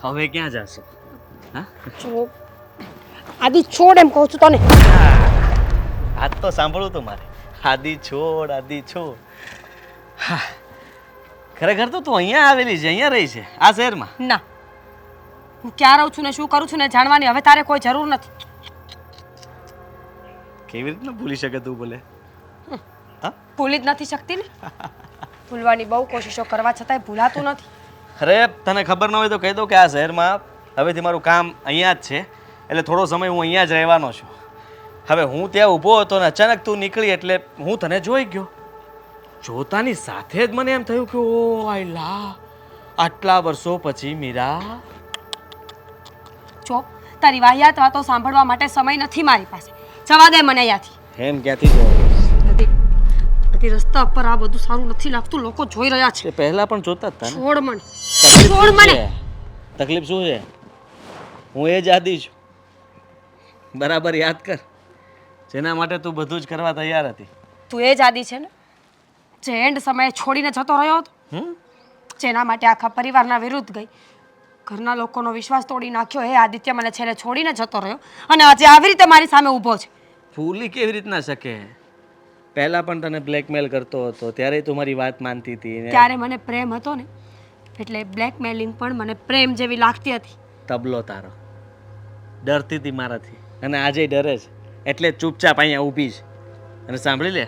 હવે ક્યાં જશો? હા, જો આદિ છોડ એમ કહું છું તને. આજ તો સાંભળવું તો મારે. આદિ છોડ, આદિ છોડ. હા, ખરેખર તો તું અહીંયા આવેલી છે, અહીંયા રહી છે આ શહેરમાં? ના, હું ક્યાં રહું છું ને શું કરું છું ને જાણવાની હવે તારે કોઈ જરૂર નથી. કેવી રીતના ભૂલી શકે તું બોલે? હા, ભૂલી જ નથી શકતી ને. ભૂલવાની બહુ કોશિશો કરવા છતાંય ભૂલાતું નથી. અરે તને ખબર ન હોય તો કહી દઉં કે આ શહેરમાં હવેથી મારું કામ અહીંયા જ છે, એટલે થોડો સમય હું અહીંયા જ રહેવાનો છું. હવે હું ત્યાં ઊભો હતો ને અચાનક તું નીકળી એટલે હું તને જોઈ ગયો. જોતાની સાથે જ મને એમ થયું કે ઓ આઈ લા, આટલા વર્ષો પછી મીરા. જો તારી વાહિયાત વાતો સાંભળવા માટે સમય નથી મારી પાસે. જવા દે મને અહીંયાથી. એમ ક્યાંથી જોયો? બધી રસ્તા પર આ બધું સારું નથી લાગતું. લોકો જોઈ રહ્યા છે. તે પહેલા પણ જોતા જ હતા ને. છોડ મને. તકલીફ છોડ શું મને. છે? તકલીફ શું છે? હું એ જ આદી છું. બરાબર યાદ કર, જેના માટે તું બધું જ કરવા તૈયાર હતી. તું એ જ આદિ છે ને જે એન્ડ સમયે છોડીને જતો રહ્યો હતો, જેના માટે આખા પરિવારના વિરુદ્ધ ગઈ, ઘરના લોકોનો વિશ્વાસ તોડી નાખ્યો. હે આદિત્ય મને છેલ્લે છોડીને જતો રહ્યો અને આજે આવી રીતે મારી સામે ઊભો છે. ભૂલી કેવી રીતના શકે? પહેલા પણ તને બ્લેકમેલ કરતો હતો, ત્યારે તું મારી વાત માનતી હતી ને. ત્યારે મને પ્રેમ હતો ને, એટલે બ્લેકમેલિંગ પણ મને પ્રેમ જેવી લાગતી હતી. તબલો તારો ડરતી હતી મારાથી, અને આજે ડરે છે, એટલે ચૂપચાપ અહીંયા ઊભી છે. અને સાંભળી લે,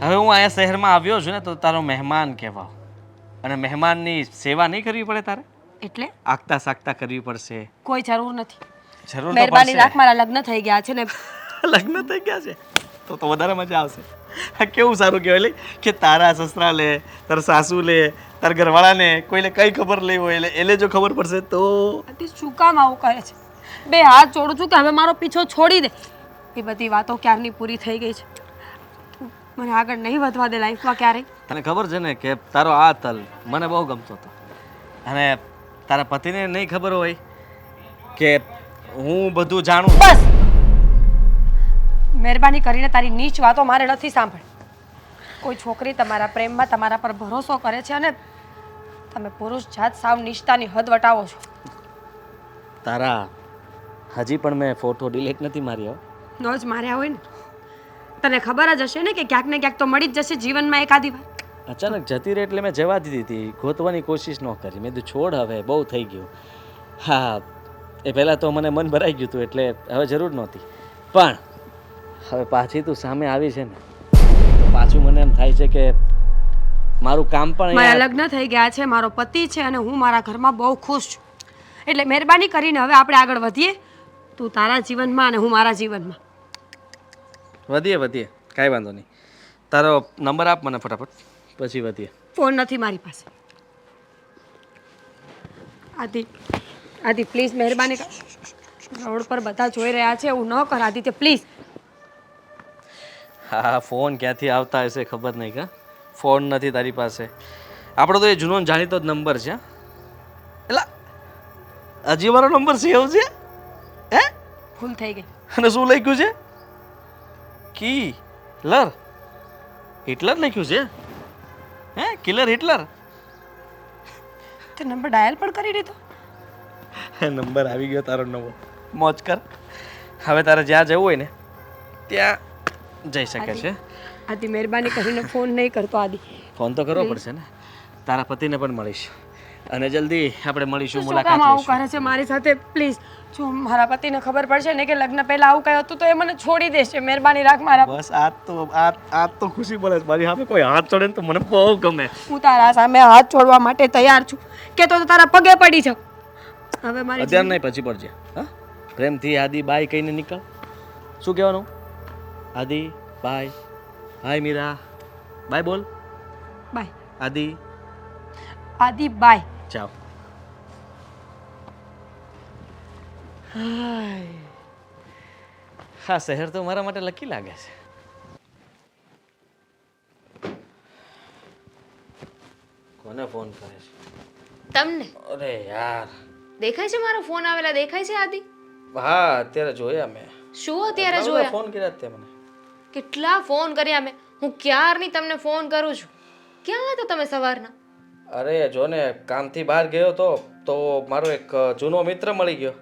હવે હું અહીંયા શહેરમાં આવ્યો છું ને તો તારો મહેમાન કહેવાવ, અને મહેમાનની સેવા નહીં કરવી પડે તારે? એટલે આગતા સાગતા કરવી પડશે. કોઈ જરૂર નથી. જરૂર તો મહેરબાની પડશે. રાખ, મારા લગ્ન થઈ ગયા છે ને. લગ્ન થઈ ગયા છે તો વધારે મજા આવશે. આ કેવું સારું કહેવાય લે કે તારા સસરા લે, તારા સાસુ લે, તારા ઘરવાળાને કોઈને કઈ ખબર લઈ હોય એટલે એને જો ખબર પડશે તો. આદિ શું કામ આવું કરે છે? બે હાથ જોડું છું કે હવે મારો પીછો છોડી દે. એ બધી વાતો ક્યારની પૂરી થઈ ગઈ છે. તું મને આગળ નહીં વધવા દે લાઈફમાં ક્યારેય. તને ખબર છે ને કે તારો આ તલ મને બહુ ગમતો હતો, અને તારા પતિને નહીં ખબર હોય કે હું બધું જાણું. બસ, મહેરબાની કરીને તારી નીચ વાતો મારે નથી સાંભળ. કોઈ છોકરી તમારા પ્રેમમાં તમારા પર ભરોસો કરે છે અને તમે પુરુષ જાત સાવ નિષ્ઠાની હદ વટાવો છો. તારા હજી પણ મેં ફોટો ડિલીટ નથી માર્યો. નો જ માર્યા હોય ને. તને ખબર જ હશે ને કે ક્યાંક ને ક્યાંક તો મળી જ જશે જીવનમાં એકાદી વાર. અચાનક જતી રહી એટલે મેં જવા દીધી હતી, ગોતવાની કોશિશ ન કરી. મેં કીધું છોડ, હવે બહુ થઈ ગયું. હા, એ પહેલાં તો મને મન ભરાઈ ગયું હતું એટલે હવે જરૂર નહોતી, પણ હવે પાછી તું સામે આવી છે ને તો પાછું મને એમ થાય છે કે મારું કામ પણ મારા અહીંયા. લગ્ન થઈ ગયા છે, મારો પતિ છે અને હું મારા ઘરમાં બહુ ખુશ છું. એટલે મહેરબાની કરીને હવે આપણે આગળ વધીએ. તું તારા જીવનમાં અને હું મારા જીવનમાં. વધીએ, કાંઈ વાંધો નહીં. તારો નંબર આપ મને ફટાફટ, પછી વધીએ. ફોન નથી મારી પાસે. આદિ પ્લીઝ મહેરબાની કર. રોડ પર બધા જોઈ રહ્યા છે, એવું ન કર આદિત્ય પ્લીઝ. હા, ફોન ક્યાંથી આવતા હશે ખબર નહીં. કા ફોન નથી તારી પાસે? આપણો તો એ જૂનો જાણીતો જ નંબર છે. એટલે હજી મારો નંબર સેવ છે? હે, ભૂલ થઈ ગઈ. અને શું લખ્યું છે? કિલર. હિટલર લખ્યું છે? હે, કિલર હિટલર? તે નંબર ડાયલ પણ કરી દીધો? નંબર આવી ગયો તારો નવો. મોજ કર. હવે તારે જ્યાં જવું હોય ને ત્યાં જઈ શકે છે. આદિ મહેરબાની કરીને ફોન નહીં કરતો. આદિ ફોન તો કરવો પડશે ને. તારા પતિને પણ મળીશ અને જલ્દી આપણે મળીશું, શું કામ મુલાકાત આવું લઈશું. કરે છે મારી સાથે? પ્લીઝ, જો મારા પતિને ખબર પડશે ને કે લગ્ન પહેલા આવું કઈ હતું તો એ મને છોડી દેશે. મહેરબાની રાખ મારા. બસ આજ તો ખુશી મળે છે. મારી સામે કોઈ હાથ ચડે ને તો મને બહુ ગમે. હું તારા સામે હાથ છોડવા માટે તૈયાર છું કે તો તારા પગે પડી જાઉં. હવે મારી અત્યારે નહીં, પછી પડજે. હા, પ્રેમથી આદિ બાય કહીને નીકળ. શું કહેવાનું? આદિ બાય. હાય મીરા, બાય બોલ. બાય આદિ. આદિ બાય. ચાલ. હા, શહેર તો મારા માટે લકી લાગે છે. કોને ફોન કરે છે? તમને અરે યાર. દેખાય છે મારો ફોન આવેલા? દેખાય છે આદિ? હા, અત્યારે જોયા મેં. શું અત્યારે ઘણા બધા જોયા? ફોન કર્યા તે મને. કેટલા ફોન કર્યા મેં? હું ક્યારની તમને ફોન કરું છું. ક્યાં હતા તમે સવારના? અરે જો ને કામથી બહાર ગયો તો મારો એક જૂનો મિત્ર મળી ગયો.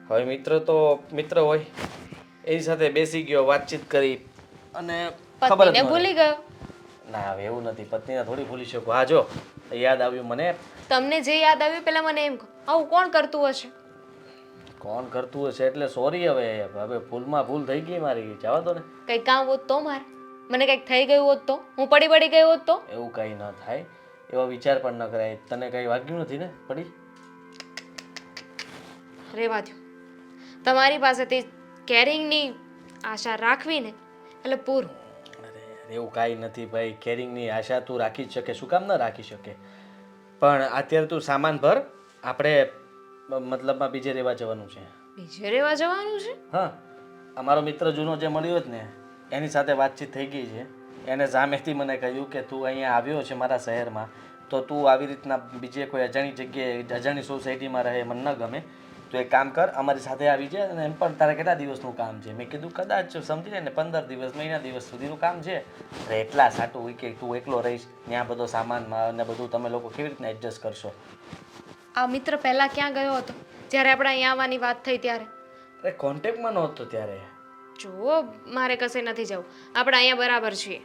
હવે મિત્ર તો મિત્ર હોય, એની સાથે બેસી ગયો, વાતચીત કરી અને ખબર જ પત્નીને ન ભૂલી રહી. ગયો. ના હવે એવું નથી, પત્નીને થોડી ભૂલી શકું. હા જો યાદ આવ્યું મને. તમને જે યાદ આવ્યું પેલા મને એમ કહો, આવું કોણ કરતું હશે? કોણ કરતું હશે એટલે સોરી. હવે ભૂલમાં ભૂલ થઈ ગઈ મારી, જવા દો ને. કંઈ કામ હોત તો મારે, મને કંઈક થઈ ગયું હોત તો, હું પડી ગઈ હોત તો? એવું કંઈ ન થાય, એવો વિચાર પણ ન કરાય. તને કંઈ વાગ્યું નથી ને પડી? રેવા દો. તમારી પાસેથી કેરિંગની આશા રાખવી ને એટલે પૂરું. અરે એવું કાંઈ નથી ભાઈ. કેરિંગની આશા તું રાખી જ શકે, શું કામ ન રાખી શકે? પણ અત્યારે તું સામાન ભર, આપણે મતલબમાં બીજે રહેવા જવાનું છે. બીજે રહેવા જવાનું છે? હા, અમારો મિત્ર જૂનો જે મળ્યો જ ને એની સાથે વાતચીત થઈ ગઈ છે. એને સામેથી મને કહ્યું કે તું અહીંયા આવ્યો છે મારા શહેરમાં, તો તું આવી રીતના બીજે કોઈ અજાણી જગ્યાએ અજાણી સોસાયટીમાં રહે મને ન ગમે. તું એક કામ કર, અમારી સાથે આવી જાય. અને એમ પણ તારે કેટલા દિવસનું કામ છે? મેં કીધું કદાચ સમજી લે ને 15 દિવસ મહિના દિવસ સુધીનું કામ છે. અરે એટલા સાટું હોય કે તું એકલો રહીશ ત્યાં, બધો સામાનમાં અને બધું તમે લોકો કેવી રીતના એડજસ્ટ કરશો? આ મિત્ર પહેલા ક્યાં ગયો હતો જ્યારે આપણે અહીંયા આવવાની વાત થઈ ત્યારે? અરે કોન્ટેક્ટમાં નહોતો ત્યારે. જુઓ, મારે કશે નથી જવું, આપણે અહીંયા બરાબર છીએ.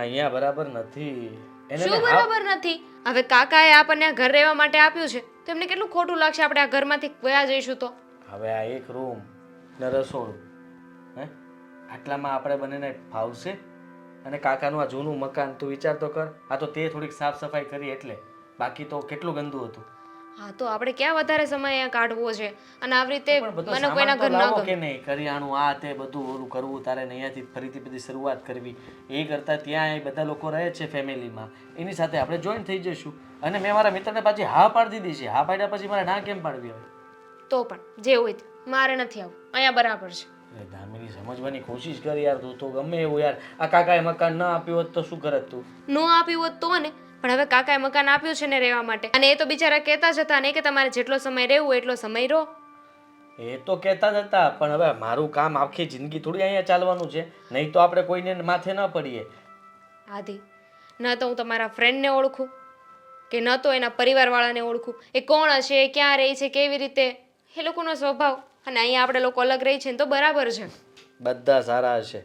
અહીંયા બરાબર નથી એને શું મેં હા બરાબર નથી? હવે કાકાએ આપણને આ ઘર રહેવા માટે આપ્યું છે તો એમને કેટલું ખોટું લાગશે આપણે આ ઘરમાંથી વયા જઈશું તો? હવે આ એક રૂમ ને રસોડું, હે આટલામાં આપણે બંનેને ફાવશે? અને કાકાનું આ જૂનું મકાન તું વિચાર તો કર. આ તો તે થોડીક સાફ સફાઈ કરી એટલે, બાકી તો કેટલું ગંદુ હતું. હા, તો આપણે ક્યાં વધારે સમય અહીંયા કાઢવો છે? અને આવી રીતે પણ બધો મને કોઈના સામાન તો ઘર ન લાવો ગમે. કે નહીં, કરિયાણું આ તે બધું ઓલું કરવું તારે ને અહીંયાથી ફરીથી બધી શરૂઆત કરવી. એ કરતાં ત્યાં એ બધા લોકો રહે છે ફેમિલીમાં, એની સાથે આપણે જોઈન થઈ જઈશું. અને મેં મારા મિત્રને પાછી હા પાડી દીધી છે. હા પાડ્યા પછી મારે ના કેમ પાડવી હવે? તો પણ જે હોય તે, મારે નથી આવું, અહીંયા બરાબર છે. અરે દામિની સમજવાની કોશિશ કર યાર. તું તો ગમે એવું યાર. આ કાકાએ મકાન ના આપ્યું હોત તો શું કરત તું? નો આપ્યું હોત તો ને, પણ હવે કાકાએ મકાન આપ્યું છે ને રહેવા માટે. અને એ તો બિચારા કહેતા જ હતા ને કે તમારે જેટલો સમય રહેવું હોય એટલો સમય રહો. એ તો કહેતા જ હતા, પણ હવે મારું કામ આખી જિંદગી થોડી અહીંયા ચાલવાનું છે. નહીં તો આપણે કોઈને માથે ન પડીએ. આદિ, ન તો હું તમારા ફ્રેન્ડને ઓળખું કે ન તો એના પરિવારવાળાને ઓળખું. એ કોણ હશે, એ ક્યાં રહે છે, કેવી રીતે, એ લોકોનો સ્વભાવ. અને અહીંયા આપણે લોકો અલગ રહી છે ને તો બરાબર છે. બધા સારા હશે.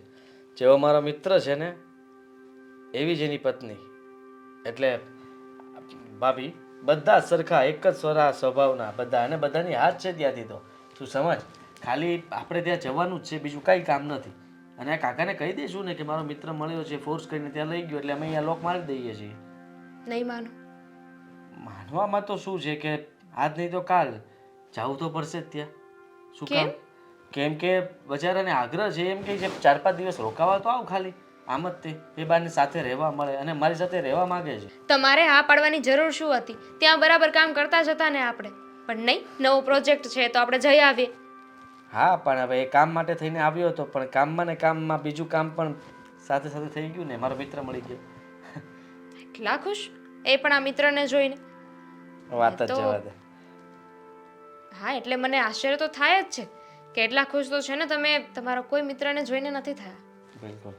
જેવો મારો મિત્ર છે ને એવી જ એની પત્ની, એટલે ભાભી બધા જ સરખા, એક જ સ્વભાવના બધા. અને બધાની હાથ છે ત્યાંથી તો તું સમજ. ખાલી આપણે ત્યાં જવાનું જ છે, બીજું કાંઈ કામ નથી. અને આ કાકાને કહી દઈશું ને કે મારો મિત્ર મળ્યો છે, ફોર્સ કરીને ત્યાં લઈ ગયો, એટલે અમે અહીંયા લોક મારી દઈએ છીએ. નહીં માનો. માનવામાં તો શું છે કે આજ નહીં તો કાલ જવું તો પડશે જ ત્યાં. શું કામ? કેમ કે બજારાને આગ્રહ છે, એમ કે 4-5 દિવસ રોકાવા તો આવ ખાલી. આમ જ તે એ બારની સાથે રહેવા મળે અને મારી સાથે રહેવા માંગે છે. તમારે હા પાડવાની જરૂર શું હતી? ત્યાં બરાબર કામ કરતા જ હતા ને આપણે. પણ નહીં, નવો પ્રોજેક્ટ છે તો આપણે જઈ આવીએ. હા, પણ હવે એ કામ માટે થઈને આવ્યો હતો, પણ કામમાં ને કામમાં બીજું કામ પણ સાથે સાથે થઈ ગયું ને. મારો મિત્ર મળી ગયો. એટલા ખુશ એ પણ આ મિત્રને જોઈને? વાત જ જવા દે. હા, એટલે મને આશ્ચર્ય તો થાય જ છે કે એટલા ખુશ તો છે ને તમે તમારા કોઈ મિત્રને જોઈને નથી થયા. બિલકુલ.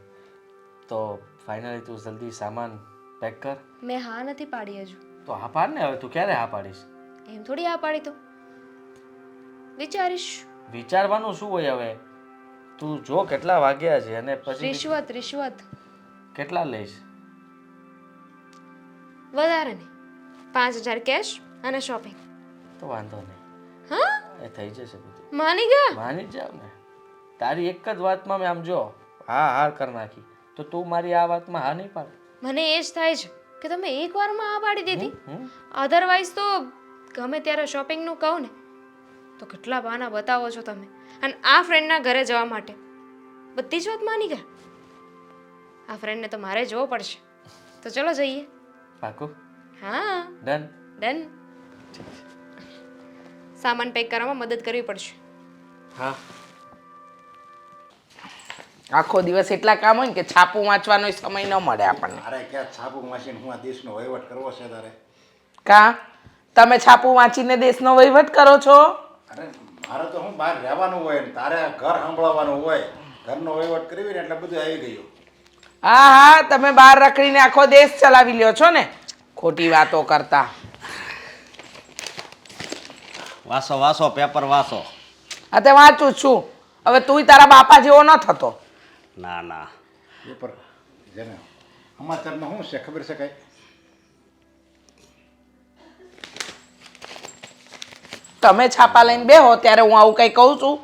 તો ફાઇનલી તું જલ્દી સામાન પેક કર. મેં હા નથી પાડી હજુ. તો હા પાડ ને હવે. તું ક્યારે હા પાડીશ? એમ થોડી હા પાડી તો વિચારીશ. વિચારવાનું શું હોય હવે? તું જો કેટલા વાગ્યા છે અને પછી રિશ્વત રિશ્વત કેટલા લઈશ? વધારે નહીં, 5000 કેશ અને શોપિંગ. તો વાંધો નહીં, હા, એ થઈ જશે બધું. માની ગયા? માની જ જાવ ને. તારી એક જ વાતમાં મેં આમ જો હા હાર કરી નાખી, તો તું મારી આ વાતમાં હા નહીં પાડ. મને એ જ થાય છે કે તમે એક વારમાં હા પાડી દીધી. હમ? અધરવાઇઝ તો ગમે ત્યારે શોપિંગનું કહું ને તો કેટલા બહાના બતાવો છો તમે. અને આ ફ્રેન્ડના ઘરે જવા માટે બધી જ વાત માની ગયા. આ ફ્રેન્ડને તો મારે જોવો પડશે. તો ચલો જઈએ. પાકું? હા, ડન. ડન. સામાન પેક કરવામાં મદદ કરવી પડશે. હા. આખો દિવસ એટલા કામ હોય ને કે છાપું વાંચવાનો સમય ન મળે આપણને. અરે ક્યાં છાપું વાંચીને હું આ દેશનો વહીવટ કરવો છે તારે? કા તમે છાપું વાંચીને દેશનો વહીવટ કરો છો? અરે મારે તો હું બહાર રહેવાનું હોય ને તારે ઘર સંભળાવવાનું હોય. ઘરનો વહીવટ કરવી ને એટલે બધું આવી ગયું. હા હા, તમે બહાર રખડીને આખો દેશ ચલાવી લ્યો છો ને. ખોટી વાતો કરતા. વાસો વાસો પેપર વાસો. આ તે વાંચું જ છું. હવે તુંય તારા બાપા જેવો ન થતો. ના ના પેપર જેને સમાચારમાં શું છે ખબર છે કઈ? તમે છાપા લઈને બેહો ત્યારે હું આવું કઈ કહું છું?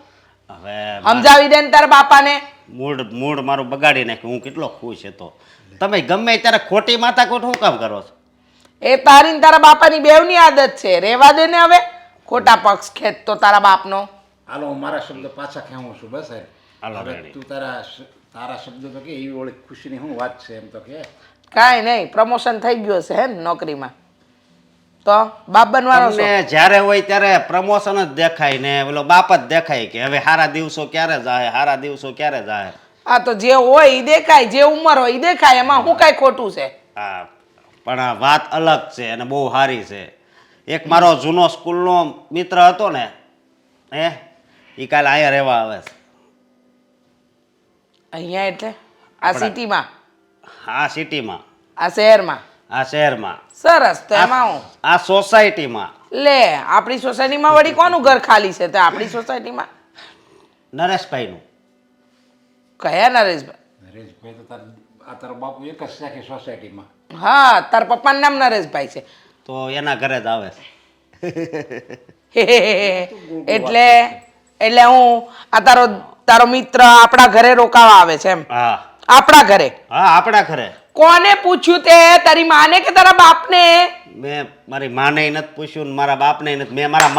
હવે સમજાવી દે ને તારા બાપાને. મૂડ મારું બગાડી નાખ્યું. હું કેટલો ખુશ હતો. તમે ગમે ત્યારે ખોટી માથાકૂટ શું કામ કરો છો? એ તારી ને તારા બાપાની બેવની આદત છે. રેવા દે ને હવે ખોટા પક્ષ ખેંચતો તારા બાપનો. હાલો હું મારા શબ્દ પાછા ખેવું છું બસ હવે. હાલો હવે રેડી. તું તારા શબ્દ તો કે એવી ઓળી ખુશીની શું વાત છે એમ તો કે. કાંઈ નહીં, પ્રમોશન થઈ ગયું હશે હે ને નોકરીમાં? તો બાપ બનવાનો છો? તમને જ્યારે હોય ત્યારે પ્રમોશન જ દેખાય ને પેલો બાપ જ દેખાય કે હવે સારા દિવસો ક્યારે જાય, સારા દિવસો ક્યારે જાય. આ તો જે હોય એ દેખાય, જે ઉંમર હોય એ દેખાય, એમાં શું કાંઈ ખોટું છે? હા પણ આ વાત અલગ છે અને બહુ સારી છે. એક મારો જૂનો સ્કૂલનો મિત્ર હતો ને એ કાલે અહીંયા રહેવા આવે છે. અહીંયા એટલે આ સિટીમાં, આ સિટીમાં, આ શહેરમાં? આ શહેરમાં, સરસ. તો એમાં હું આ સોસાયટીમાં. લે, આપણી સોસાયટીમાં વળી કોનું ઘર ખાલી છે? તો આપણી સોસાયટીમાં નરેશભાઈનું. કયા નરેશભાઈ? નરેશભાઈ તો તારો બાપુ એક જ છે આખી સોસાયટીમાં. હા, તાર પપ્પાનું નામ નરેશભાઈ છે. તો એના ઘરે જ આવે છે. એટલે હું આ તારો મિત્ર આપણા ઘરે રોકાવા આવે છે એમ? હા આપણા ઘરે? હા આપણા ઘરે. કોને પૂછ્યું તે? તારી માને કે તારા બાપને? મેં મારી માને નથી પૂછ્યું ને મારા બાપને નથી. મેં મારા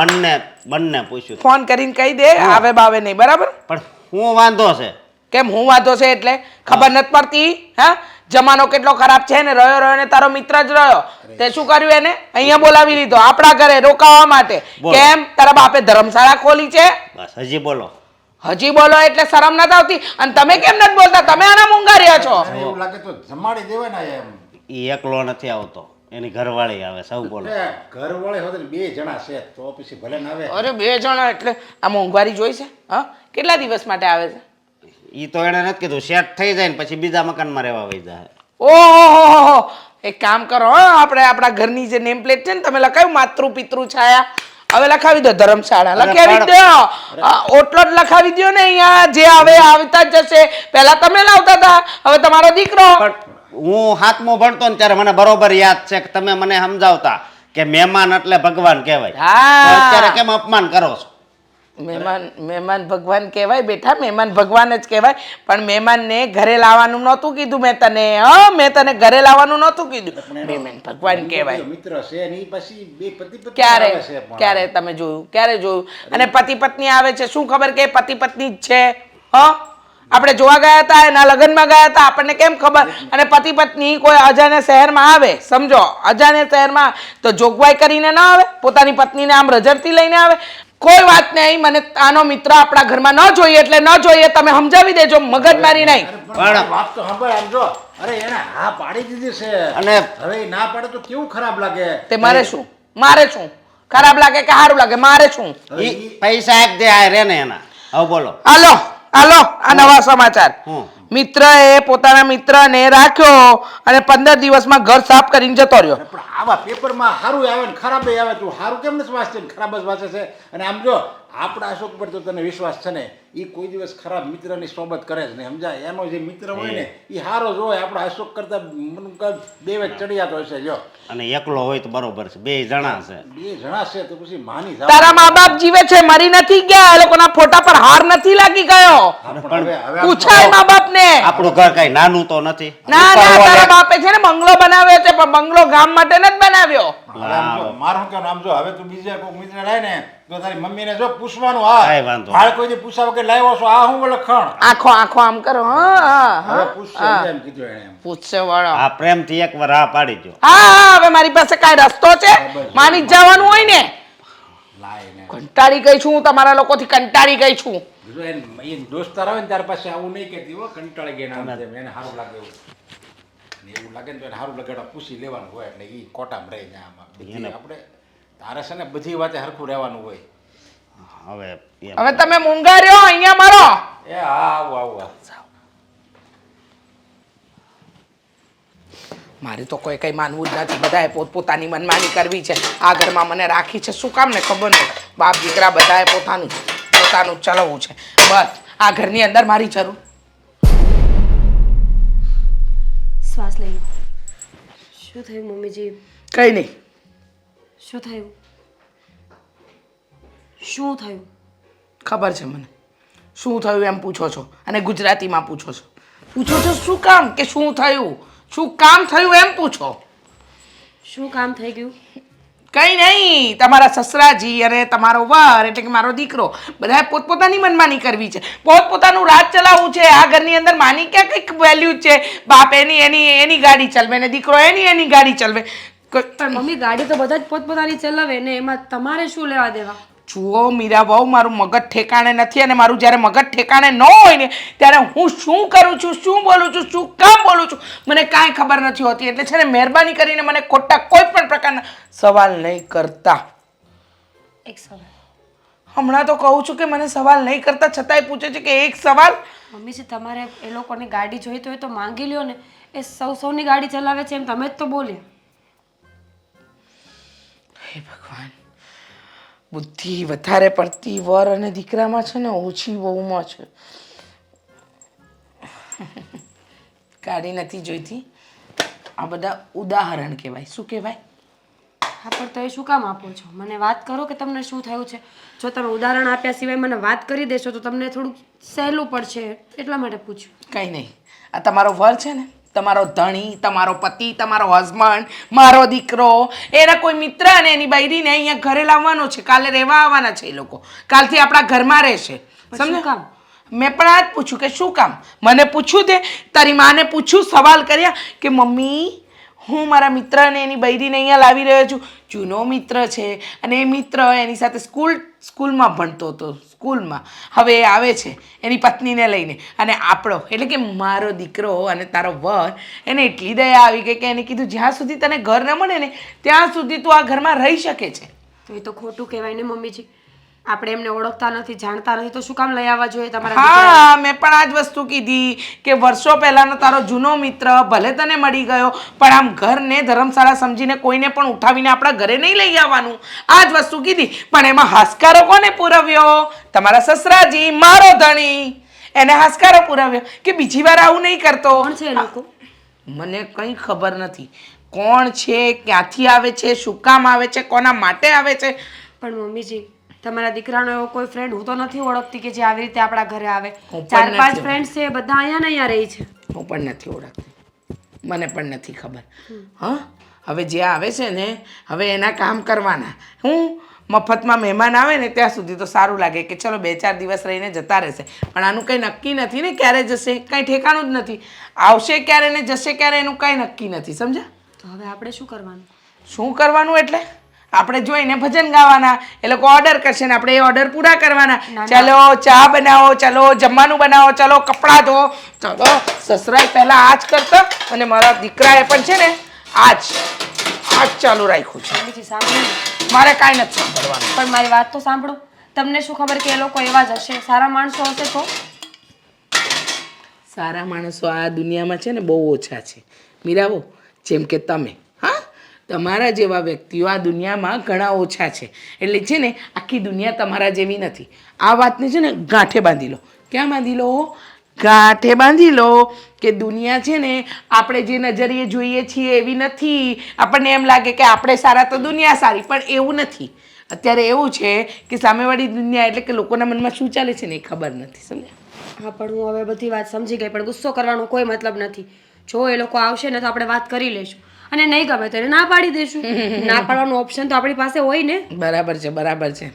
બંને પૂછ્યું. ફોન કરીને કહી દે આવે બાવે નહીં, બરાબર? પણ શું વાંધો છે? કેમ હું વાંધો છે એટલે ખબર નથી પડતી? હા, જમાનો કેટલો ખરાબ છે ને. રહ્યો ને તારો મિત્ર જ રહ્યો. તે શું કર્યું? એને અહીંયા બોલાવી લીધો આપણા ઘરે રોકાવા માટે. બોલો. કેમ? તારા બાપે ધર્મશાળા ખોલી છે? બસ હજી બોલો. હજી બોલો એટલે શરમ નથી આવતી? અને તમે કેમ નથી બોલતા? તમે આના મૂંગા રહ્યા છો. અને એવું લાગે તો જમાડી દેવાય ને એમ. એ એકલો નથી આવતો, એની ઘરવાળી આવે. સૌ બોલો. ઘર વાળે હોતે ને 2 જણા છે તો પછી ભલે ને આવે. અરે 2 જણા એટલે આ મોંઘવારી જોઈ છે? હા, કેટલા દિવસ માટે આવે છે? એ તો એણે નથી કીધું. સેટ થઈ જાય ને પછી બીજા મકાનમાં રહેવા વહી જાય. ઓહો, એક કામ કરો, આપણે આપણા ઘરની જે નેમ પ્લેટ છે ને તમે લખાવ્યું માતૃ પિતૃ છાયા, હવે લખાવી દો ધર્મશાળા. લખાવી દો, ઓટલો જ લખાવી દો ને. અહીંયા જે હવે આવતા જ જશે. પહેલા તમે લાવતા હતા, હવે તમારો દીકરો. પણ હું 7મું ભણતો ને ત્યારે મને બરોબર યાદ છે કે તમે મને સમજાવતા કે મહેમાન એટલે ભગવાન કહેવાય. હા. તો અત્યારે કેમ અપમાન કરો છો? મહેમાન ભગવાન કહેવાય બેટા, મહેમાન ભગવાન જ કહેવાય. પણ મહેમાનને ઘરે લાવવાનું નહોતું કીધું મેં તને. હા, મેં તને ઘરે લાવવાનું નહોતું કીધું. મહેમાન ભગવાન કહેવાય. મિત્ર છે ને ઈ પછી 2 પતિ પત્ની ક્યારે આવે છે પણ. ક્યારે તમે જોયું? ક્યારે જોયું? અને પતિ પત્ની આવે છે, શું ખબર કે પતિ પત્ની જ છે? હા, આપણે જોવા ગયા હતા, એના લગ્નમાં ગયા હતા, આપણને કેમ ખબર? અને પતિ પત્ની કોઈ અજાણ્યા શહેરમાં આવે, સમજો, અજાણ્યા શહેરમાં તો જોગવાઈ કરીને ના આવે? પોતાની પત્નીને આમ રજડતી લઈને આવે? કોઈ વાત નહીં, મને આનો મિત્ર આપણા ઘરમાં ન જોઈએ એટલે ન જોઈએ. તમે સમજાવી દેજો, મગજમારી નહીં. પણ વાત તો સાંભળ આમ જો. અરે એને હા પાડી દીધી છે અને હવે ઈ ના પાડે તો કેવું ખરાબ લાગે. તે મારે શું? ખરાબ લાગે કે સારું લાગે? મારે શું? ઈ પૈસા એક દે આ રે ને એના. હવે બોલો. હાલો આ નવા સમાચાર. હું મિત્રએ પોતાના મિત્રને રાખ્યો અને 15 દિવસમાં ઘર સાફ કરીને જતો રહ્યો. પણ આવા પેપરમાં સારું આવે ને ખરાબ આવે. તું સારું કેમ નથી વાંચતી ને ખરાબ જ વાંચે છે? અને આમ જો આપણા અશોક પર તો તને વિશ્વાસ છે ને, એ કોઈ દિવસ ખરાબ મિત્રની સોબત કરે જ નહીં, સમજાય? એનો જે મિત્ર હોય ને એ સારો જ હોય. આપણા અશોક કરતા બે ચડિયાતો હશે. જો અને એકલો હોય તો બરોબર છે. 2 જણા છે. 2 જણા છે તો પછી માની જાવ. તારા મા બાપ જીવે છે, મરી નથી ગયા. એ લોકોના ફોટા પર હાર નથી લાગી ગયો. હવે પૂછાય મા બાપ ને. આપણું ઘર કઈ નાનું તો નથી. ના, તારા બાપે છે ને બંગલો બનાવ્યો છે, પણ બંગલો ગામ માટે નથી બનાવ્યો. મારું શું કહેવાનું, આમ જો હવે તું બીજા કોઈ મિત્ર લાય ને તો તારી મમ્મીને જો પૂછવાનું. કાંઈ વાંધો હાલ કોઈ દી પૂછા વગર લાવ્યો છો આ હું લખણ. આખો આમ કરો. હા, હવે પૂછશે એમ કીધું એને. પૂછશે વાળો. આ પ્રેમથી એકવાર હા પાડી દો. હા, હવે મારી પાસે કાંઈ રસ્તો છે? માની જ જવાનું હોય ને. લાય ને કંટાળી ગઈ છું, તમારા લોકોથી કંટાળી ગઈ છું. જો એ દોસ્તાર આવે ને તાર પાસે આવું નહીં કહેતી હો, કંટાળી ગયા ના તેમ. એને સારું લાગે એવું. અને એવું લાગે ને તો એને સારું લાગે તો પૂછી લેવાનું હોય એટલે એ કોટામાં રહી જાય. આમાં બધી આપણે તારે છે ને બધી વાતે હરખું રહેવાનું હોય. હવે એમ. હવે તમે મૂંગા રહ્યો, અહીંયા મારો. એ હા આવું મારે તો કોઈ કંઈ માનવું જ નથી. બધાએ પોતપોતાની મનમાની કરવી છે. આ ઘરમાં મને રાખી છે શું કામ ને ખબર નહીં. બાપ દીકરા બધાએ પોતાનું ચલાવવું છે. બસ આ ઘરની અંદર મારી જરૂર. શ્વાસ લઈ લો. શું થયું મમ્મીજી? કંઈ નહીં. શું થયું? શું થયું? ખબર છે મને શું થયું એમ પૂછો છો અને ગુજરાતીમાં પૂછો છો શું કામ કે શું થયું, શું કામ થયું એમ પૂછો. શું કામ થઈ ગયું? કંઈ નહીં. તમારા સસરાજી અને તમારો વર એટલે કે મારો દીકરો બધાએ પોતપોતાની મનમાની કરવી છે, પોતપોતાનું રાજ ચલાવવું છે. આ ઘરની અંદર માની ક્યાં કંઈક વેલ્યુ છે. બાપ એની ગાડી ચલાવે ને દીકરો એની ગાડી ચલાવે. પણ મમ્મી ગાડી તો બધા જ પોતપોતાની ચલાવે ને, એમાં તમારે શું લેવા દેવા? જુઓ મીરા બહુ મારું મગજ ઠેકાણે નથી અને મારું જ્યારે મગજ ઠેકાણે ન હોય ને ત્યારે હું શું કરું છું, શું બોલું છું, શું કામ બોલું છું મને કાંઈ ખબર નથી હોતી. એટલે છે ને મહેરબાની કરીને મને ખોટા કોઈ પણ પ્રકારના સવાલ નહીં કરતા. એક સવાલ. હમણાં તો કહું છું કે મને સવાલ નહીં કરતા છતાંય પૂછે છે કે એક સવાલ. મમ્મી છે તમારે એ લોકોની ગાડી જોઈતી હોય તો માંગી લ્યો ને. એ સૌની ગાડી ચલાવે છે એમ તમે જ તો બોલ્યા. હે ભગવાન, બુદ્ધિ વધારે પડતી વર અને દીકરામાં છે ને ઓછી વહુમાં છે. ગાડી નથી જોઈતી. આ બધા ઉદાહરણ કહેવાય. શું કહેવાય? હા પણ તો એ શું કામ આપો છો? મને વાત કરો કે તમને શું થયું છે. જો તમે ઉદાહરણ આપ્યા સિવાય મને વાત કરી દેશો તો તમને થોડુંક સહેલું પડશે એટલા માટે પૂછ્યું. કંઈ નહીં. આ તમારો વર છે ને, તમારો ધણી, તમારો પતિ, તમારો હસબન્ડ, મારો દીકરો, એના કોઈ મિત્ર અને એની બૈરીને અહીંયા ઘરે લાવવાનો છે. કાલે રહેવા આવવાના છે એ લોકો. કાલથી આપણા ઘરમાં રહેશે. શું કામ? મેં પણ આ જ પૂછ્યું કે શું કામ. મને પૂછ્યું તે તારી માને પૂછ્યું, સવાલ કર્યા કે મમ્મી હું મારા મિત્ર અને એની બૈરીને અહીંયા લાવી રહ્યો છું. જૂનો મિત્ર છે અને એ મિત્ર એની સાથે સ્કૂલમાં ભણતો હતો. સ્કૂલમાં હવે એ આવે છે એની પત્નીને લઈને અને આપણો એટલે કે મારો દીકરો અને તારો વર એને એટલી દયા આવી ગઈ કે એને કીધું જ્યાં સુધી તને ઘર ન મળે ને ત્યાં સુધી તું આ ઘરમાં રહી શકે છે. તો એ તો ખોટું કહેવાય ને મમ્મીજી. આપણે એમને ઓળખતા નથી, જાણતા નથી તો શું કામ લઈ આવવા જોઈએ તમારા? હા, મેં પણ આ જ વસ્તુ કીધી કે વર્ષો પહેલાનો તારો જૂનો મિત્ર ભલે તને મળી ગયો પણ આમ ઘરને ધર્મશાળા સમજીને કોઈને પણ ઉઠાવીને આપણા ઘરે નહીં લઈ આવવાનું. આ જ વસ્તુ કીધી. પણ એમાં હાશકારો કોને પુરાવ્યો? તમારા સસરાજી, મારો ધણી. એને હાશકારો પુરાવ્યો કે બીજી વાર આવું નહીં કરતો. કોણ છે એ લોકો? મને કંઈ ખબર નથી કોણ છે, ક્યાંથી આવે છે, શું કામ આવે છે, કોના માટે આવે છે. પણ મમ્મીજી તમારા દીકરાનો એવો કોઈ ફ્રેન્ડ હું તો નથી ઓળખતી કે જે આવી રીતે આપણા ઘરે આવે. હું પણ 4-5 નથી ફ્રેન્ડ્સ છે બધા અહીંયા ને અહીંયા રહી છે. હું પણ નથી ઓળખતી. મને પણ નથી ખબર. હા, હવે જે આવે છે ને હવે એના કામ કરવાના. હું મફતમાં મહેમાન આવે ને ત્યાં સુધી તો સારું લાગે કે ચલો 2-4 દિવસ રહીને જતા રહેશે. પણ આનું કંઈ નક્કી નથી ને ક્યારે જશે, કાંઈ ઠેકાણું જ નથી. આવશે ક્યારે ને જશે ક્યારે એનું કાંઈ નક્કી નથી. સમજ્યા? તો હવે આપણે શું કરવાનું? શું કરવાનું એટલે આપણે જોઈને ભજન ગાવાના. એ લોકો ઓર્ડર કરશે ને આપણે એ ઓર્ડર પૂરા કરવાના. ચલો ચા બનાવો, ચલો જમવાનું બનાવો, ચલો કપડાં ધો, ચલો. સસરાએ પહેલા આ જ કરતા અને મારા દીકરાએ પણ છે ને આ જ ચાલુ રાખ્યું છે. મમ્મીજી સાંભળો ને. મારે કાંઈ નથી સાંભળવાનું. પણ મારી વાત તો સાંભળો. તમને શું ખબર કે એ લોકો એવા જ હશે? સારા માણસો હશે તો? સારા માણસો આ દુનિયામાં છે ને બહુ ઓછા છે મીરાબો. જેમ કે તમે, હા, તમારા જેવા વ્યક્તિઓ આ દુનિયામાં ઘણા ઓછા છે. એટલે છે ને આખી દુનિયા તમારા જેવી નથી. આ વાતને છે ને ગાંઠે બાંધી લો. ક્યાં બાંધી લો? ગાંઠે બાંધી લો કે દુનિયા છે ને આપણે જે નજરિયે જોઈએ છીએ એવી નથી. આપણને એમ લાગે કે આપણે સારા તો દુનિયા સારી, પણ એવું નથી. અત્યારે એવું છે કે સામેવાળી દુનિયા એટલે કે લોકોના મનમાં શું ચાલે છે ને એ ખબર નથી. સમજ્યા? હા પણ હું હવે બધી વાત સમજી ગઈ. પણ ગુસ્સો કરવાનો કોઈ મતલબ નથી. જો એ લોકો આવશે ને તો આપણે વાત કરી લઈશું અને નહીં ગમે તો એને ના પાડી દઈશું. ના પાડવાનો ઓપ્શન તો આપણી પાસે હોય ને. બરાબર છે, બરાબર છે.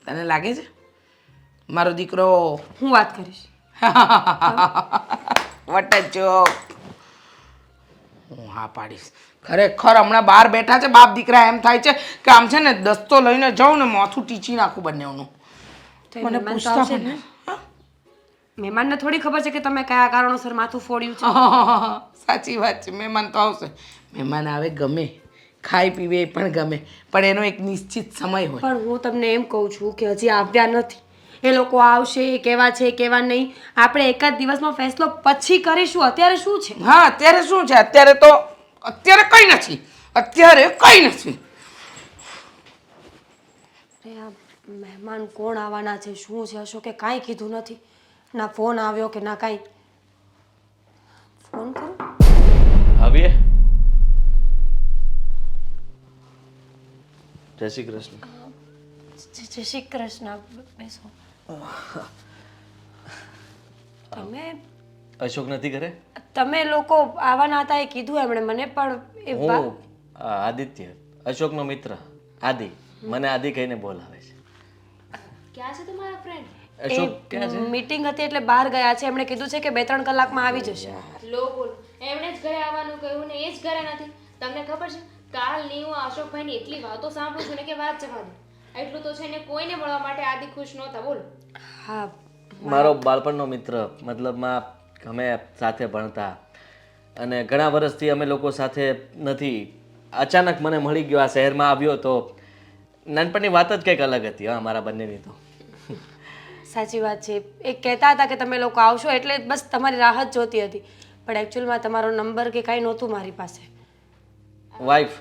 તને લાગે છે મારો દીકરો? હું વાત કરીશ. વટ જોક. હું હા પાડીશ. ખરેખર હમણાં બહાર બેઠા છે બાપ દીકરા, એમ થાય છે કે આમ છે ને દસ્તો લઈને જાઉં ને માથું ટીચી નાખું બંનેનું. તો એ મને મહેમાન તો પૂછતા આવશે જ પણ ને. મહેમાનને થોડી ખબર છે કે તમે કયા કારણોસર માથું ફોડ્યું છે. સાચી વાત છે. મહેમાન તો આવશે. મહેમાન આવે ગમે, ખાઈ પીવે એ પણ ગમે, પણ એનો એક નિશ્ચિત સમય હોય. પણ હું તમને એમ કહું છું કે હજી આવ્યા નથી. એ લોકો આવશે, કેવા છે કેવા નહીં આપણે એકાદ દિવસમાં ફેસલો પછી કરીશું. અત્યારે શું છે? હા, અત્યારે શું છે? અત્યારે તો અત્યારે કંઈ નથી, અત્યારે કંઈ નથી. અરે આ મહેમાન કોણ આવવાના છે, શું છે? અશોકે કાંઈ કીધું નથી. ના ફોન આવ્યો કે ના કાંઈ. ફોન કરો. આવીએ. જય શ્રી કૃષ્ણ. જય શ્રી કૃષ્ણ. બેસો. તમે અશોક નથી ઘરે? તમે લોકો આવવાના હતા એ કીધું એમણે મને, પણ એ હું આદિત્ય, અશોકનો મિત્ર આદિ. મને આદિ કહીને બોલાવે છે. ક્યાં છે તમારા ફ્રેન્ડ? અશોક ક્યાં છે? મીટિંગ હતી એટલે બહાર ગયા છે. એમણે કીધું છે કે 2-3 કલાકમાં આવી જશે. લો બોલો, એમણે જ ઘરે આવવાનું કહ્યું ને એ જ ઘરે નથી. તમને ખબર છે કાલની હું અશોકભાઈની એટલી વાતો સાંભળું છું ને કે વાત જવા દો. એટલું તો છે ને કોઈને મળવા માટે આદિ ખુશ નહોતા. બોલો. હા, મારો બાળપણનો મિત્ર, મતલબમાં અમે સાથે ભણતા અને ઘણા વર્ષથી અમે લોકો સાથે નથી. અચાનક મને મળી ગયો, આ શહેરમાં આવ્યો તો નાનપણની વાત જ કંઈક અલગ હતી. હા, મારા બંનેની તો. સાચી વાત છે. એ કહેતા હતા કે તમે લોકો આવશો એટલે બસ તમારી રાહ જ જોતી હતી. પણ એકચ્યુઅલમાં તમારો નંબર કે કાંઈ નહોતું મારી પાસે. વાઈફ,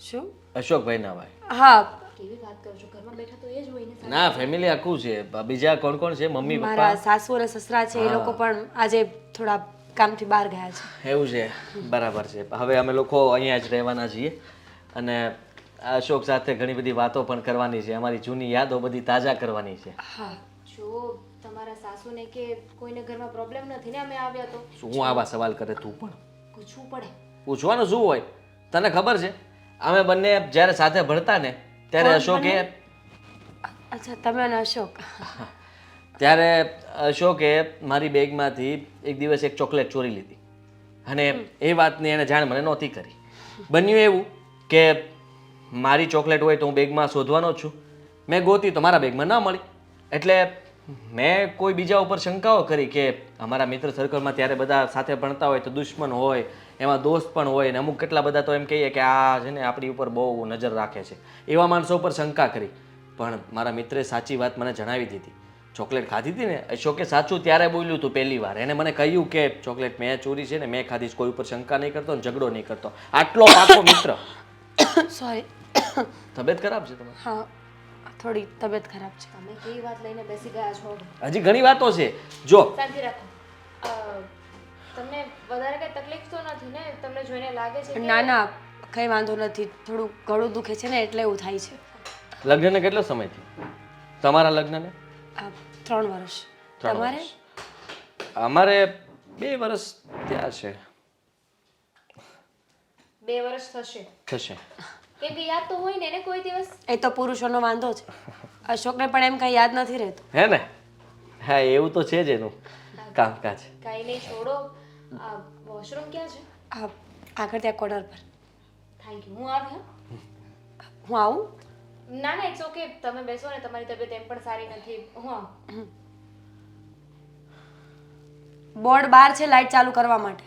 શું? અશોકભાઈના વાઈફ. હા, કેવી વાત કરો છો? ઘરમાં બેઠા તો એ જ હોય ને. ના, ફેમિલી આખું છે. બીજા કોણ કોણ છે? મમ્મી, મારા પપ્પા. સાસુ અને સસરા છે એ લોકો પણ આજે થોડા કામથી બહાર ગયા છે. એવું છે, બરાબર છે. હવે અમે લોકો અહીંયા જ રહેવાના છીએ અને અશોક સાથે ઘણી બધી વાતો પણ કરવાની છે. અમારી જૂની યાદો બધી તાજા કરવાની છે. હા, જો તમારા સાસુને કે કોઈને ઘરમાં પ્રોબ્લેમ નથી ને અમે આવ્યા તો શું આવા સવાલ કરે તું પણ? પૂછવું પડે. પૂછવાનું શું હોય? તને ખબર છે અમે બંને જ્યારે સાથે ભણતા ને ત્યારે અશોકે અચ્છા, તમે અને અશોક. ત્યારે અશોકે મારી બેગમાંથી એક દિવસ એક ચોકલેટ ચોરી લીધી અને એ વાતની એને જાણ મને નહોતી કરી. બન્યું એવું કે મારી ચોકલેટ હોય તો હું બેગમાં શોધવાનો જ છું. મેં ગોતી તો મારા બેગમાં ન મળી. એટલે મેં કોઈ બીજા ઉપર શંકાઓ કરી કે અમારા મિત્ર સર્કલમાં ત્યારે બધા સાથે ભણતા હોય તો દુશ્મન હોય, એમાં દોસ્ત પણ હોય ને અમુક કેટલા બધા તો એમ કહીએ કે આ છે ને આપણી ઉપર બહુ નજર રાખે છે. એવા માણસો ઉપર શંકા કરી. પણ મારા મિત્રે સાચી વાત મને જણાવી દીધી. ચોકલેટ ખાધી હતી ને, અશોકે સાચું ત્યારે બોલ્યું હતું પહેલી વાર. એને મને કહ્યું કે ચોકલેટ મેં ચોરી છે ને મેં ખાધી છે, કોઈ ઉપર શંકા નહીં કરતો ને ઝઘડો નહીં કરતો. આટલો પાકો મિત્ર. સોરી. તબિયત ખરાબ છે તમારી? હા, થોડી તબિયત ખરાબ છે. તમે કેવી વાત લઈને બેસી ગયા છો? હજી ઘણી વાતો છે. જો શાંતિ રાખો. તમને વધારે કઈ તકલીફ તો નથી ને? તમને જોઈને લાગે છે કે ના ના, કંઈ વાંધો નથી. થોડું ગળું દુખે છે ને એટલે એવું થાય છે. લગ્નને કેટલો સમય થયો? તમારા લગ્નને? 3 વર્ષ. તમારે? અમારે 2 વર્ષ ત્યાં છે. 2 વર્ષ થશે. થશે. કેમ કે યાદ તો હોય ને એને કોઈ દિવસ. એ તો પુરુષોનો વાંધો છે. અશોકને પણ એમ કંઈ યાદ નથી રહેતું. હે ને? હા, એવું તો છે જ એનું કામકાજ. કાંઈ નહીં, છોડો. વોશરૂમ ક્યાં છે? હા, આગળ ત્યાં કોર્નર પર. Thank you. હું આવી હા. હું આવું? ના ના, ઇટ્સ ઓકે. તમે બેસો ને, તમારી તબિયત એમ પણ સારી નથી. હું આવું. બોર્ડ બહાર છે લાઈટ ચાલુ કરવા માટે.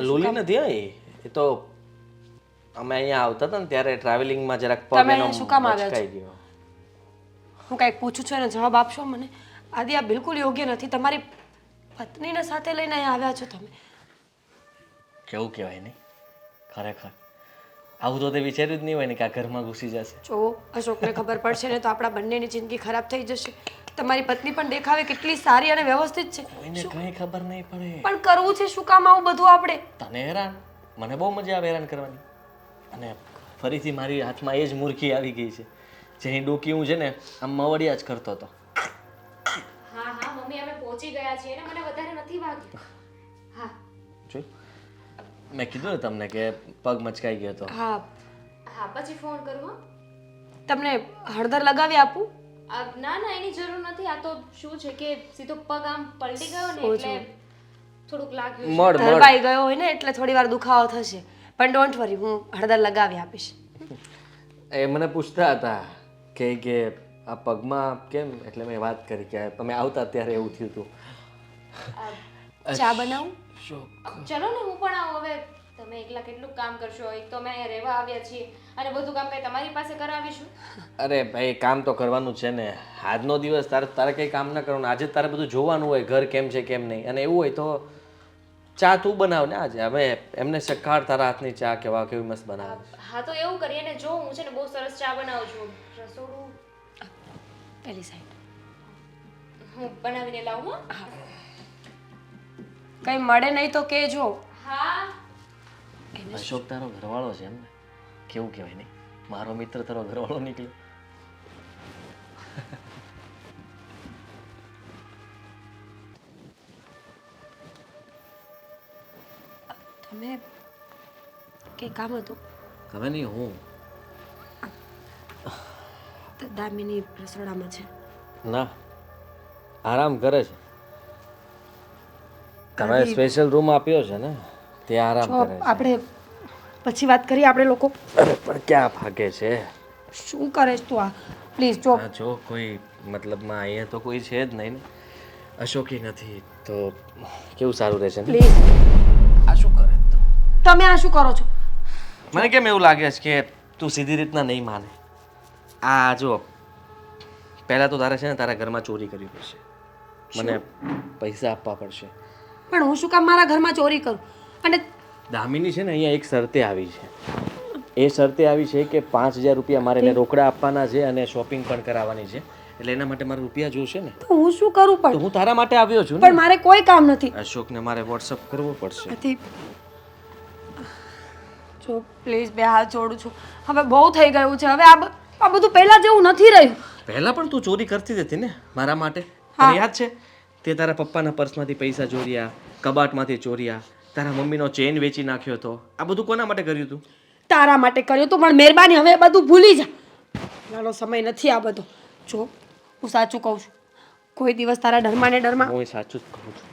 લોલી નથી હા એ તો અમે અહીંયા આવતા હતા ને ત્યારે ટ્રાવેલિંગમાં જરાક પગ તમે એનો શું કામ આવ્યા છો? મચકાઈ ગયો. હું કાંઈક પૂછું છું એને જવાબ આપશો મને? આદિ, આ બિલકુલ યોગ્ય નથી. તમારી પત્નીને સાથે લઈને અહીંયા આવ્યા છો તમે. કેવું કહેવાય નહીં ખરેખર. આવું તો તે વિચાર્યું જ નહીં હોય ને કે આ ઘરમાં ઘૂસી જશે. જો અશોકને ખબર પડશે ને તો આપણા બંનેની જિંદગી ખરાબ થઈ જશે. તમારી પત્ની પણ દેખાવે કેટલી સારી અને વ્યવસ્થિત છે, કોઈને કંઈ ખબર નહીં પડે. પણ કરવું છે શું કામ આવું બધું આપણે? તને હેરાન, મને બહુ મજા આવે હેરાન કરવાની. અને ફરીથી મારી હાથમાં એ જ મૂર્ખી આવી ગઈ છે જેની ડોકી હું છે ને આમ મવડિયા જ કરતો હતો. હા હા મમ્મી, અમે પહોંચી ગયા છીએ ને મને વધારે નથી વાગ્યું. હા જોયું? મેં કીધું ને તમને કે પગ મચકાઈ ગયો હતો. હા, હા, પછી ફોન કરું હા. તમને હળદર લગાવી આપું? ના ના, એની જરૂર નથી. આ તો શું છે કે સીધો પગ આમ પલટી ગયો ને એટલે થોડુંક લાગ્યું. મળ મળ ધરબાઈ ગયો હોય ને એટલે થોડી વાર દુખાવો થશે, પણ ડોન્ટ વરી, હું હળદર લગાવી આપીશ. એ મને પૂછતા હતા કે આ પગમાં કેમ, એટલે મેં વાત કરી કે તમે આવતા ત્યારે એવું થયું હતું. ચા બનાવું? ચલો ને, હું પણ આવું. હવે તમે એકલા કેટલું કામ કરશો? એક તો અમે અહીંયા રહેવા આવ્યા છીએ અને બધું કામ કઈ તમારી પાસે કરાવીશું. અરે ભાઈ, કામ તો કરવાનું છે ને. આજનો દિવસ તારે કંઈ કામ ના કરવાનું. આજે તારે બધું જોવાનું હોય, ઘર કેમ છે કેમ નહીં. અને એવું હોય તો ચા તું બનાવ ને આજે હવે એમને શીખવાડ તારા હાથની ચા કેવી મસ્ત બનાવે છે. હા તો એવું કરીએ ને, જો હું છે ને બહુ સરસ ચા બનાવું છું. રસોડું પેલી સાઈડ હું બનાવીને લાવું હો. કંઈ મળે નહીં તો કહેજો. હા અશોક તારો ઘરવાળો છે એમ ને? કેવું કહેવાય નહીં, મારો મિત્ર તારો ઘરવાળો નીકળ્યો. તમે કંઈ કામ હતું? હવે નહીં હું તો દામિની રસોડામાં છે. ના આરામ કરે છે. તમે કાંઈ- સ્પેશિયલ રૂમ આપ્યો છે ને તે આરામ જો કરે છે. આપણે પછી વાત કરીએ આપણે લોકો. અરે પણ ક્યાં ભાગે છે? શું કરે છે તું? આ પ્લીઝ જો. આ જો કોઈ મતલબમાં અહીંયા તો કોઈ છે જ નહીં ને, અશોકી નથી તો કેવું સારું રહેશે ને? પ્લીઝ આ શું કરે તું? તમે આ શું કરો છો? મને કેમ એવું લાગે છે કે તું સીધી રીતના નહીં માને? આ જો પહેલાં તો તારે છે ને તારા ઘરમાં ચોરી કરવી પડશે, મને પૈસા આપવા પડશે. પણ હું શું કામ મારા ઘરમાં ચોરી કરું? અને દામિની છે ને અહીંયા એક શરતે આવી છે. એ શરતે આવી છે કે 5000 રૂપિયા મારે એને રોકડા આપવાના છે અને શોપિંગ પણ કરાવવાની છે, એટલે એના માટે મારે રૂપિયા જોશે ને. તો હું શું કરું? તો પણ હું તારા માટે આવ્યો છું પણ ને. મારે કોઈ કામ નથી. અશોકને મારે વોટ્સઅપ કરવો પડશે. નથી. જો પ્લીઝ બે હાથ જોડું છું, હવે બહુ થઈ ગયું છે. હવે આ બધું પહેલા જેવું નથી રહ્યું. પહેલા પણ તું ચોરી કરતી જ હતી ને મારા માટે. હા. તને યાદ છે? તે તારા પપ્પાના પર્સમાંથી પૈસા ચોર્યા, કબાટમાંથી ચોર્યા, તારા મમ્મીનો ચેન વેચી નાખ્યો હતો. આ બધું કોના માટે કર્યું તું? તારા માટે કર્યું તું, પણ મહેરબાની હવે એ બધું ભૂલી જા. મારો સમય નથી આ બધો. જો હું સાચું કહું છું, કોઈ દિવસ તારા ડરમાં ને ડરમાં હું એ સાચું જ કહું છું.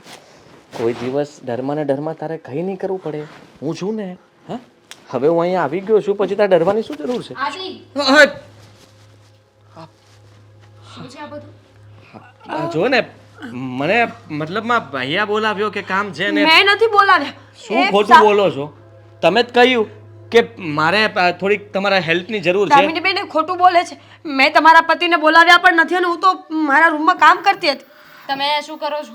કોઈ દિવસ ડરમાં ને ડરમાં તારે કંઈ નહીં કરવું પડે. હું છું ને. હા, હવે હું અહીંયા આવી ગયો છું, પછી તારે ડરવાની શું જરૂર છે? આદિ શું છે આ બધું? આ જો ને મને મતલબમાં ભૈયા બોલાવ્યો કે કામ છે ને. મેં નથી બોલાવ્યા. શું ખોટું બોલો છો? તમે જ કહ્યું કે મારે થોડીક તમારા હેલ્પની જરૂર છે. દામિની બેન ખોટું બોલે છે. મેં તમારા પતિને બોલાવ્યા પણ નથી અને હું તો મારા રૂમમાં કામ કરતી હતી. તમે શું કરો છો?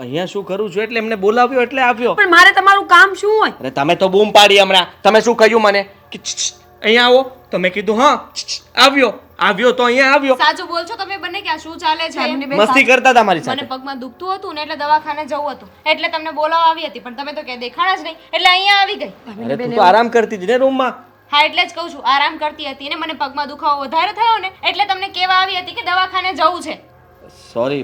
અહીંયા શું કરું છું એટલે એમને બોલાવ્યો એટલે આવ્યો. પણ મારે તમારું કામ શું હોય? અરે તમે તો બૂમ પાડી હમણાં. તમે શું કહ્યું મને કે છ, છ, અહીંયા આવો? તો મેં કીધું હા છ, છ, આવ્યો તો અહીંયા આવ્યો. સાચું બોલ છો તમે બંને કે આ શું ચાલે છે? દામિની બેન મસ્તી કરતા હતા મારી મને સાથે. પગમાં દુખતું હતું ને એટલે દવાખાને જવું હતું, એટલે તમને બોલાવવા આવી હતી, પણ તમે તો કે દેખાણા જ નહીં, એટલે અહીંયા આવી ગઈ. અરે તું તો આરામ કરતી હતી ને રૂમમાં. હા એટલે જ કહું છું, આરામ કરતી હતી ને મને પગમાં દુખાવો વધારે થયો ને એટલે તમને કહેવા આવી હતી કે દવાખાને જવું છે. સોરી,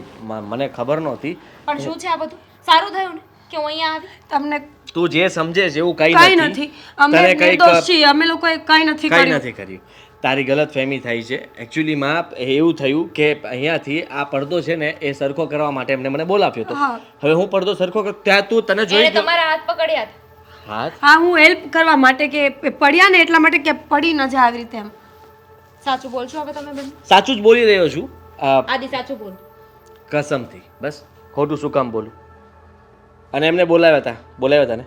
મને ખબર નહોતી. પણ શું છે આ બધું? સારું થયું ને કે હું અહીંયા આવી. તમને તું જે સમજે છે એવું કઈ કંઈ નથી. અમે તને કંઈક નિર્દોષ છીએ. અમે લોકોએ કઈ નથી કંઈ કર્યું. નથી કર્યું. તારી ગલત ફહેમી થઈ છે. એકચ્યુઅલીમાં એવું થયું કે અહીંયાથી આ પડદો છે ને એ સરખો કરવા માટે એમને મને બોલાવ્યો હતો. હા. હવે હું પડદો સરખો ત્યાં તું તને જોઈ એને ગયો. તમારા હાથ પકડ્યા હતા. હાથ હા, હું હેલ્પ કરવા માટે કે પડ્યા ને એટલા માટે કે પડી ન જાય આવી રીતે એમ. સાચું બોલ છો હવે તમે બંને? સાચું જ બોલી રહ્યો છું. આદિ સાચું બોલ. કસમથી બસ ખોટું શું કામ બોલું? અને એમને બોલાવ્યા હતા ને.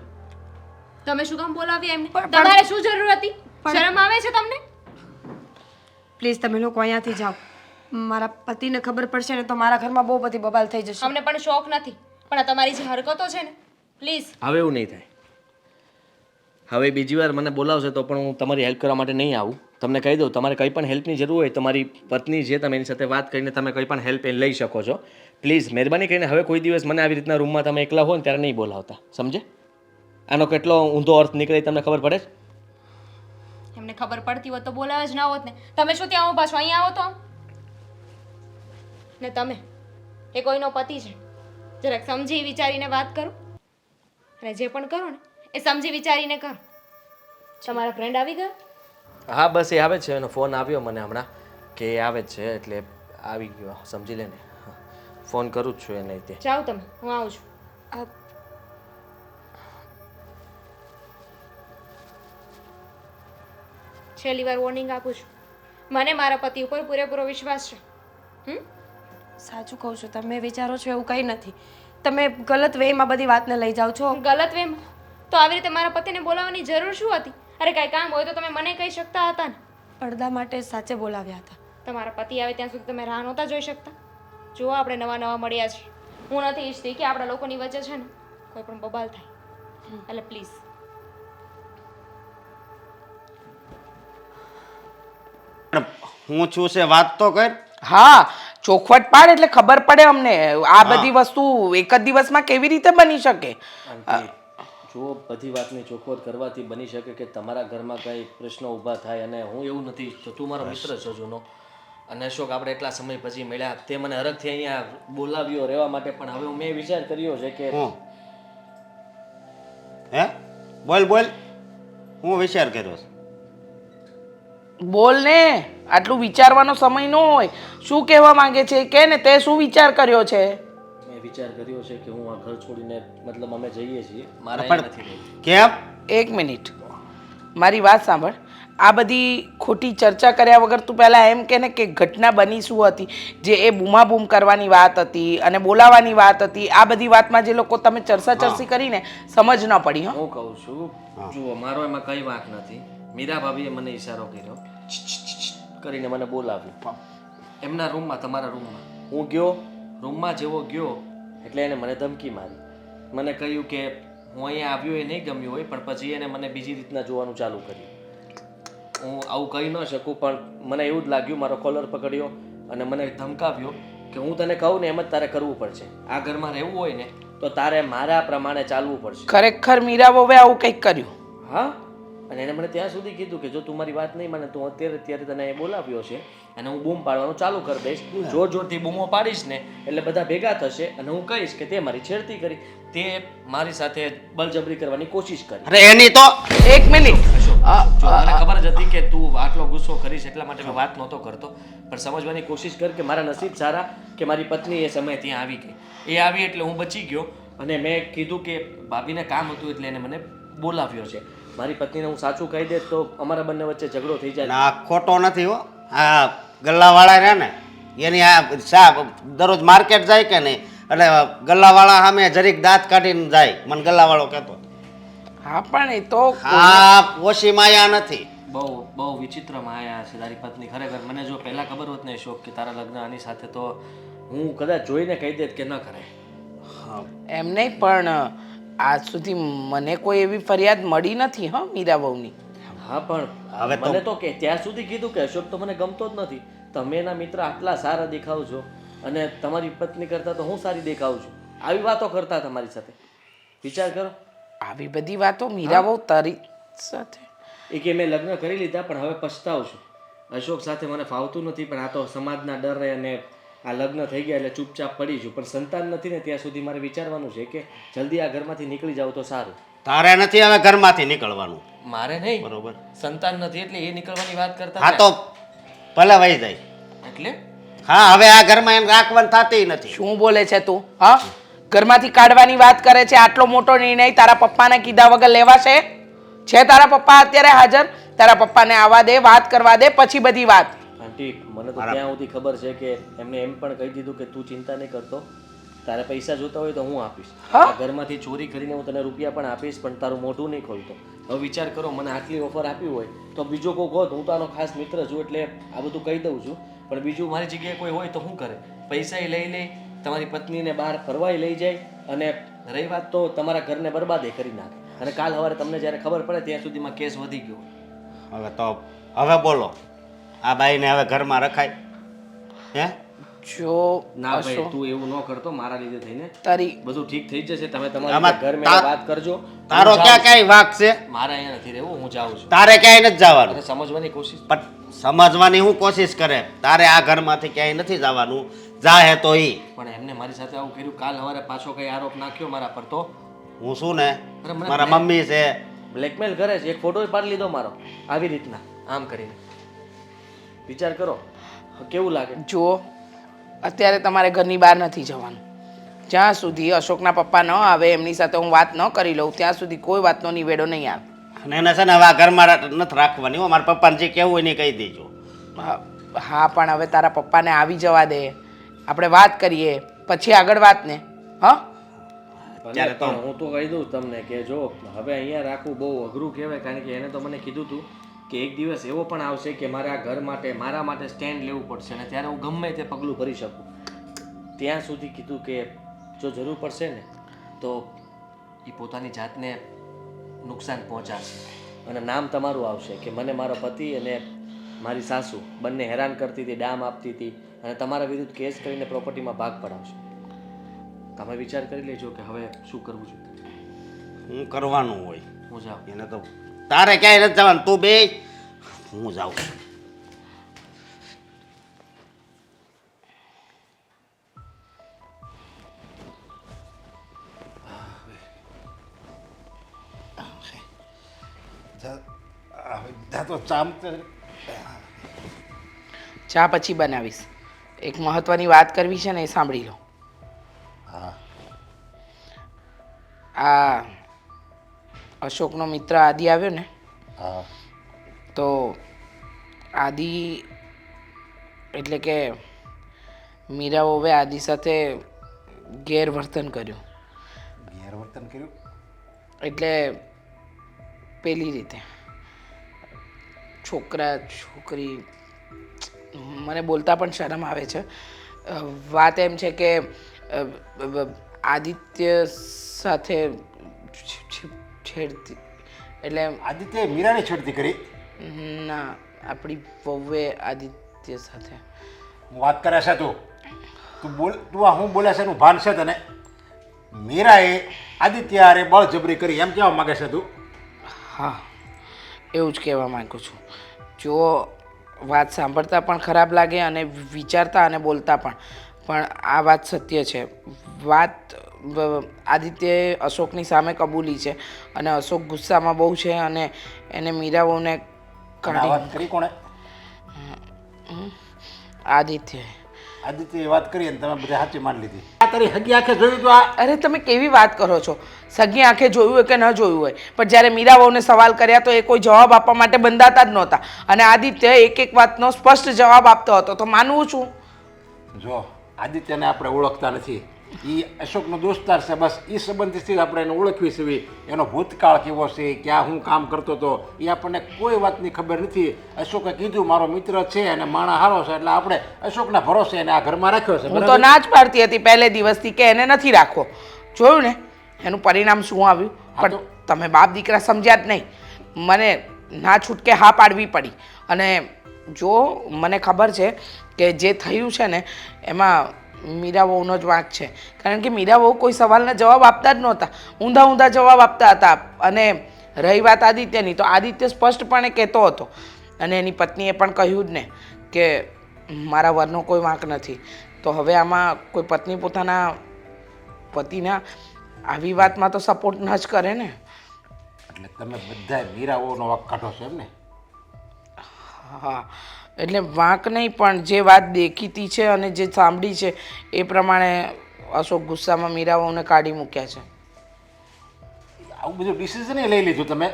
તમે શું કામ બોલાવ્યા એમને? પણ- તમારે શું જરૂર હતી? શરમ આવે છે તમને? પ્લીઝ તમે લોકો અહીંયાથી જાઓ. મારા પતિને ખબર પડશે ને તો મારા ઘરમાં બહુ બધી બબાલ થઈ જશે. અમને પણ શોખ નથી, પણ આ તમારી જે હરકતો છે ને, પ્લીઝ. હવે એવું નહીં થાય. હવે બીજી વાર મને બોલાવશે તો પણ હું તમારી હેલ્પ કરવા માટે નહીં આવું. તમને કહી દઉં, તમારે કંઈ પણ હેલ્પની જરૂર હોય તમારી પત્ની છે, તમે એની સાથે વાત કરીને તમે કંઈ પણ હેલ્પ લઈ શકો છો. પ્લીઝ મહેરબાની કરીને હવે કોઈ દિવસ મને આવી રીતના રૂમમાં તમે એકલા હો ને ત્યારે નહીં બોલાવતા, સમજે? આનો કેટલો ઊંધો અર્થ નીકળે એ તમને ખબર પડે છે? એમને ખબર પડતી હોત તો બોલાવે જ ના હોત ને. તમે શું ત્યાં ઊભા છો? અહીંયા આવો તો આમ. ને તમે એ કોઈનો પતિ છે, જરાક સમજી વિચારીને વાત કરો, અને જે પણ કરો ને એ સમજી વિચારીને કરો. તમારા ફ્રેન્ડ આવી ગયા? હા બસ એ આવે જ છે. એનો ફોન આવ્યો મને હમણાં કે એ આવે જ છે, એટલે આવી ગયો, સમજી લે ને. હા. ફોન કરું જ છું એને તે. જાઓ તમે, હું આવું છું. આ છેલ્લી વાર વોર્નિંગ આપું છું, મને મારા પતિ ઉપર પૂરેપૂરો વિશ્વાસ છે. સાચું કહું છું. તમે વિચારો છો એવું કંઈ નથી. તમે ગલત વેમાં બધી વાતને લઈ જાઓ છો. ગલત વેમાં તો આવી રીતે મારા પતિને બોલાવવાની જરૂર શું હતી? અરે કાંઈ કામ હોય તો તમે મને કહી શકતા હતા ને. પડદા માટે સાચે બોલાવ્યા હતા. તમારા પતિ આવે ત્યાં સુધી તમે રાહ નહોતા જોઈ શકતા? જુઓ આપણે નવા નવા મળ્યા છીએ. હું નથી ઈચ્છતી કે આપણા લોકોની વચ્ચે છે ને કોઈ પણ બબાલ થાય એટલે પ્લીઝ. હું છું છે વાત તો કર. હા, ચોખવટ પાડ એટલે ખબર પડે અમને. આ બધી વસ્તુ એક જ દિવસમાં કેવી રીતે બની શકે? આંટી, જો બધી વાતની ચોખવટ કરવાથી બની શકે કે તમારા ઘરમાં કંઈ પ્રશ્નો ઊભા થાય, અને હું એવું નથી ઈચ્છતો. તું મારો મિત્ર છો જૂનો, અને અશોક આપણે એટલા સમય પછી મળ્યા, તે મને હરખથી અહીંયા બોલાવ્યો રહેવા માટે, પણ હવે મેં વિચાર કર્યો છે કે હું હે બોલ બોલ, હું વિચાર કર્યો છે. બોલ ને, આટલું વિચારવાનો સમય ન હોય. શું કહેવા માંગે છે કે ને, તે શું વિચાર કર્યો છે? મેં વિચાર કર્યો છે કે હું આ ઘર છોડીને, મતલબ અમે જઈએ છીએ, મારા અહીંયા નથી રહેવું. કેમ? એક મિનિટ, મારી વાત સાંભળ. આ બધી ખોટી ચર્ચા કર્યા વગર તું પહેલાં એમ કે ને કે ઘટના બની શું હતી, જે એ બૂમાબૂમ કરવાની વાત હતી અને બોલાવાની વાત હતી. આ બધી વાતમાં જે લોકો તમે ચર્ચી કરીને સમજ ન પડી. હા, હું કહું છું, જુઓ, મારો એમાં કઈ વાંક નથી. મીરા ભાભીએ મને ઈશારો કર્યો, કરીને મને બોલાવ્યું એમના રૂમમાં, તમારા રૂમમાં. હું ગયો, રૂમમાં જેવો ગયો એટલે એને મને ધમકી મારી. મને કહ્યું કે હું અહીંયા આવ્યો એ નહીં ગમ્યું હોય, પણ પછી એને મને બીજી રીતના જોવાનું ચાલુ કર્યું. હું આવું કહી ન શકું, પણ મને એવું જ લાગ્યું. મારો કોલર પકડ્યો અને મને ધમકાવ્યો કે હું તને કહું ને એમ જ તારે કરવું પડશે. આ ઘરમાં રહેવું હોય ને તો તારે મારા પ્રમાણે ચાલવું પડશે. ખરેખર મીરા વહુએ આવું કંઈક કર્યું? હા, અને એને મને ત્યાં સુધી કીધું કે જો તું મારી વાત નહીં માને તો અત્યારે તને એ બોલાવ્યો છે અને હું બૂમ પાડવાનું ચાલુ કરી દઈશ. જોર જોરથી બૂમો પાડીશ ને એટલે બધા ભેગા થશે અને હું કહીશ કે તે મારી છેડતી કરી, તે મારી સાથે બળજબરી કરવાની કોશિશ કરી. અરે એની તો એક મિનિટ. જો મને ખબર જ હતી કે તું આટલો ગુસ્સો કરીશ, એટલા માટે મેં વાત નહોતો કરતો, પણ સમજવાની કોશિશ કર કે મારા નસીબ સારા કે મારી પત્ની એ સમયે ત્યાં આવી ગઈ. એ આવી એટલે હું બચી ગયો, અને મેં કીધું કે ભાભીને કામ હતું એટલે એને મને બોલાવ્યો છે. મારી પત્નીને હું સાચું કહી દે તો અમારા બંને વચ્ચે ઝઘડો થઈ જાય. ના, ખોટો નથી હો. આ ગલ્લાવાળા રહ્યા ને એની આ શા દરરોજ માર્કેટ જાય કે નહીં, એટલે ગલ્લાવાળા સામે જરીક દાંત કાઢીને જાય. મને ગલ્લાવાળો કહેતો. હા, પણ એ તો હા, ઓછી માયા નથી. બહુ બહુ વિચિત્ર માયા છે તારી પત્ની. ખરેખર મને જો પહેલા ખબર હોત ને શોખ કે તારા લગ્ન આની સાથે, તો હું કદાચ જોઈને કહી દેત કે ન કરે. એમ નહીં, પણ આજ સુધી મને કોઈ એવી ફરિયાદ મળી નથી. હા, મીરા વહુની. હા, પણ હવે તો- મને તો કે ત્યાં સુધી કીધું કે અશોક તો મને ગમતો જ નથી. તમે એના મિત્ર આટલા સારા દેખાવ છો, અને તમારી પત્ની કરતાં તો હું સારી દેખાઉં છું. આવી વાતો કરતા તમારી સાથે, વિચાર કરો. આવી બધી વાતો મીરા વહુ તારી સાથે? એ કે મેં લગ્ન કરી લીધા પણ હવે પછતાવું છું. અશોક સાથે મને ફાવતું નથી, પણ આ તો સમાજના ડરે અને આ લગ્ન થઈ ગયા એટલે ચૂપચાપ પડી છું. પણ સંતાન નથી ને ત્યાં સુધી મારે વિચારવાનું છે કે જલ્દી આ ઘરમાંથી નીકળી જાવ તો સારું. તારે નથી હવે ઘરમાંથી નીકળવાનું. મારે નહીં, બરોબર. સંતાન નથી એટલે એ નીકળવાની વાત કરતા હા, તો ભલે વહી જાય. એટલે હા, હવે આ ઘરમાં એમ રાખવાની થતી નથી. શું બોલે છે તું? હા, ઘરમાંથી કાઢવાની વાત કરે છે. આટલો મોટો નિર્ણય તારા પપ્પાને કીધા વગર લેવાશે? છે તારા પપ્પા અત્યારે હાજર? તારા પપ્પાને આવવા દે, વાત કરવા દે, પછી બધી વાત. આંટી, મને તો ત્યાં સુધી ખબર છે કે એમને એમ પણ કહી દીધું કે તું ચિંતા નહીં કરતો, તારે પૈસા જોતા હોય તો હું આપીશ. હા? આ ઘરમાંથી ચોરી કરીને હું તને રૂપિયા પણ આપીશ, પણ તારું મોઢું નહીં ખોલતો. હવે વિચાર કરો, મને આટલી ઓફર આપી હોય તો બીજો કોઈ હોત. હું તો આનો ખાસ મિત્ર છું એટલે આ બધું કહી દઉં છું, પણ બીજું મારી જગ્યાએ કોઈ હોય તો શું કરે? પૈસા લઈ લે, તમારી પત્નીને બહાર ફરવાય લઈ જાય, અને રહી વાત તો તમારા ઘરને બરબાદે કરી નાખે. અને કાલ સવારે તમને જ્યારે ખબર પડે ત્યાં સુધીમાં કેસ વધી ગયો. હવે તો હવે બોલો, આ બાઈને હવે ઘરમાં રખાય? હે? જો ના ભાઈ, તું એવું ન કરતો મારા લીધે થઈને. તારી બધું ઠીક થઈ જશે. તમે તમારા આમાં ઘર મેં વાત કરજો. તારો ક્યાં કઈ વાક છે? મારા અહીંયા નથી રહેવું, હું જાઉં છું. તારે ક્યાંય નથી જવાનું. અને સમજવાની કોશિશ. પણ સમજવાની હું કોશિશ કરે. તારે આ ઘરમાંથી ક્યાંય નથી જવાનું. જાહે તો ઈ. પણ એમને મારી સાથે આવું કર્યું, કાલ સવારે પાછો કઈ આરોપ નાખ્યો મારા પર તો હું શું ને, અરે મને મારા મમ્મી છે. બ્લેકમેલ કરે છે. એક ફોટો પાડી લીધો મારો આવી રીતના આમ કરીને. વિચાર કરો કેવું લાગે. જુઓ, અત્યારે તમારે ઘરની બહાર નથી જવાનું. જ્યાં સુધી અશોકના પપ્પા ન આવે, એમની સાથે હું વાત ન કરી લઉં, ત્યાં સુધી કોઈ વાતનો નિવેડો નહીં આવે. અને એને છે ને હવે આ ઘરમાં નથી રાખવાની. હો, મારા પપ્પાને જે કહેવું હોય ને એ કહી દેજો. હા, પણ હવે તારા પપ્પાને આવી જવા દે, આપણે વાત કરીએ પછી આગળ વાત ને. હા, ત્યારે તો હું તો કહી દઉં તમને કે જો હવે અહીંયા રાખવું બહુ અઘરું કહેવાય, કારણ કે એને તો મને કીધું હતું કે એક દિવસ એવો પણ આવશે કે મારે આ ઘર માટે, મારા માટે સ્ટેન્ડ લેવું પડશે, અને ત્યારે હું ગમે તે પગલું ભરી શકું. ત્યાં સુધી કીધું કે જો જરૂર પડશે ને તો એ પોતાની જાતને નુકસાન પહોંચાડશે અને નામ તમારું આવશે કે મને મારો પતિ અને મારી સાસુ બંને હેરાન કરતી હતી, ડામ આપતી હતી અને તમારા વિરુદ્ધ કેસ કરીને પ્રોપર્ટીમાં ભાગ પડાવશે. તમે વિચાર કરી લેજો કે હવે શું કરવું જોઈએ. હું કરવાનું હોય હું જાઉં. એને તો તારે ક્યાંય નથી જવાનું, તું બે હું જાઉં છું. જા તો ચામ ચા પછી બનાવીશ. એક મહત્વની વાત કરવી છે ને, એ સાંભળી લો. હા આ અશોકનો મિત્ર આદિ આવ્યો ને, હા તો આદિ એટલે કે મીરાઓએ આદિ સાથે ગેરવર્તન કર્યું. ગેરવર્તન કર્યું એટલે પેલી રીતે છોકરા છોકરી, મને બોલતા પણ શરમ આવે છે. વાત એમ છે કે આદિત્ય સાથે છેડતી, એટલે આદિત્ય મીરાની છેડતી કરી. ના, આપણી વહુએ આદિત્ય સાથે. હું વાત કરે છે તું બોલ, તું આ હું બોલે છે એનું ભાન છે તને? મીરાએ આદિત્ય હારે બળજબરી કરી એમ કહેવા માંગે છે તું? હા, એવું જ કહેવા માંગુ છું. જો વાત સાંભળતા પણ ખરાબ લાગે અને વિચારતા અને બોલતા પણ આ વાત સત્ય છે. વાત આદિત્યએ અશોકની સામે કબૂલી છે અને અશોક ગુસ્સામાં બહુ છે અને એને મીરાઓને આ વાત કરી કોણે? આદિત્ય. આદિત્યએ વાત કરી અને તમે બધા સાચી માની લીધી. આ તારી હગી આંખે જોયું તો આ? અરે તમે કેવી વાત કરો છો? સગી આંખે જોયું હોય કે ન જોયું હોય, પણ જ્યારે મીરાબાઉને સવાલ કર્યા તો એ કોઈ જવાબ આપવા માટે બંધાતા જ નહોતા અને આદિત્ય એક એક વાતનો સ્પષ્ટ જવાબ આપતો હતો. તો માનવું છું? જો આદિત્યને આપણે ઓળખતા નથી, એ અશોકનો દોસ્તાર છે, બસ એ સંબંધથી આપણે એને ઓળખવી છે. એનો ભૂતકાળ કેવો છે, ક્યાં હું કામ કરતો હતો, એ આપણને કોઈ વાતની ખબર નથી. અશોકે કીધું મારો મિત્ર છે અને માણા હારો છે, એટલે આપણે અશોકના ભરોસે એને આ ઘરમાં રાખ્યો છે. હું તો ના જ પાડતી હતી પહેલે દિવસથી કે એને નથી રાખવો. જોયું ને એનું પરિણામ શું આવ્યું? પણ તમે બાપ દીકરા સમજ્યા જ નહીં. મને ના છૂટકે હા પાડવી પડી. અને જો મને ખબર છે કે જે થયું છે ને એમાં મીરા વહુનો જ વાંક છે, કારણ કે મીરા વહુ કોઈ સવાલના જવાબ આપતા જ નહોતા, ઊંધા ઊંધા જવાબ આપતા હતા. અને રહી વાત આદિત્યની, તો આદિત્ય સ્પષ્ટપણે કહેતો હતો અને એની પત્નીએ પણ કહ્યું જ ને કે મારા વરનો કોઈ વાંક નથી. તો હવે આમાં કોઈ પત્ની પોતાના પતિના આવી વાતમાં તો સપોર્ટ ન જ કરે ને. એટલે તમે બધા મીરાઓનો વાંક કાઢો છો એમ ને? હા, એટલે વાંક નહીં, પણ જે વાત દેખીતી છે અને જે સાંભળી છે એ પ્રમાણે અશોક ગુસ્સામાં મીરાઓને કાઢી મૂક્યા છે. આવું બધું ડિસિઝન લઈ લીધું તમે?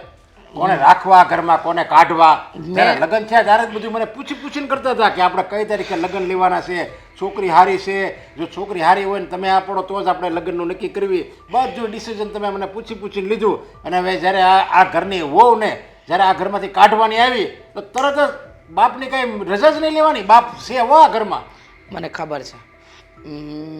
કોને રાખવા ઘરમાં, કોને કાઢવા? જ્યારે લગ્ન થયા ત્યારે જ બધું મને પૂછીને કરતા હતા કે આપણે કઈ તારીખે લગ્ન લેવાના છે, છોકરી હારી છે, જો છોકરી હારી હોય ને તમે આપણો તો જ આપણે લગ્નનું નક્કી કરવી. બધું ડિસિઝન તમે મને પૂછીને લીધું. અને હવે જ્યારે આ ઘરની વહુ ને જ્યારે આ ઘરમાંથી કાઢવાની આવી તો તરત જ બાપની કાંઈ રજા જ નહીં લેવાની. બાપ છે હો આ ઘરમાં. મને ખબર છે,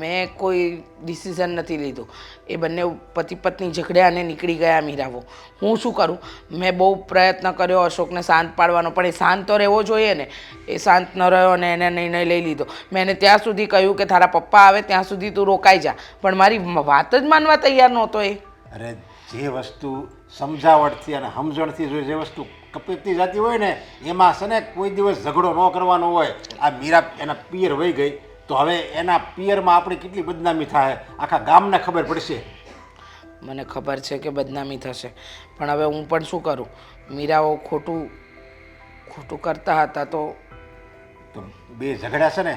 મેં કોઈ ડિસિઝન નથી લીધું. એ બંને પતિ પત્ની ઝઘડ્યા અને નીકળી ગયા મીરાવો. હું શું કરું? મેં બહુ પ્રયત્ન કર્યો અશોકને શાંત પાડવાનો, પણ એ શાંત તો રહેવો જોઈએ ને. એ શાંત ન રહ્યો અને એને નિર્ણય લઈ લીધો. મેં એને ત્યાં સુધી કહ્યું કે તારા પપ્પા આવે ત્યાં સુધી તું રોકાઈ જા, પણ મારી વાત જ માનવા તૈયાર નહોતો એ. અરે જે વસ્તુ સમજાવટથી અને સમજણથી જો જે વસ્તુ કપીતી જતી હોય ને એમાં છે ને કોઈ દિવસ ઝઘડો ન કરવાનો હોય. આ મીરા એના પિયર વહી ગઈ તો હવે એના પિયરમાં આપણી કેટલી બદનામી થાય આખા ગામને ખબર પડશે. મને ખબર છે કે બદનામી થશે, પણ હવે હું પણ શું કરું? મીરાઓ ખોટું કરતા હતા તો બે ઝઘડા છે ને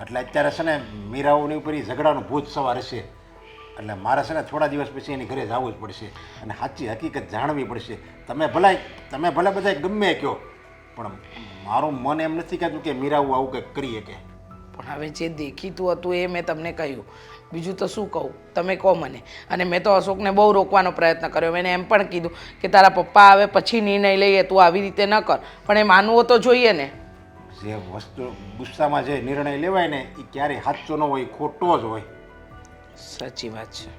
એટલે અત્યારે છે ને મીરાઓની ઉપર એ ઝઘડાનું ભૂત સવાર હશે. એટલે મારે છે ને થોડા દિવસ પછી એની ઘરે જવું જ પડશે અને સાચી હકીકત જાણવી પડશે. તમે ભલે બધા ગમે કહો, પણ મારું મન એમ નથી કહેતું કે મીરાઓ આવું કંઈક કરી શકે. પણ હવે જે દેખીતું હતું એ મેં તમને કહ્યું, બીજું તો શું કહું? તમે કહો મને. અને મેં તો અશોકને બહુ રોકવાનો પ્રયત્ન કર્યો. મેં એમ પણ કીધું કે તારા પપ્પા આવે પછી નિર્ણય લઈએ, તું આવી રીતે ન કર. પણ એ માનવો તો જોઈએ ને. જે વસ્તુ ગુસ્સામાં જે નિર્ણય લેવાય ને એ ક્યારેય સાચો ન હોય, ખોટો જ હોય. સાચી વાત છે.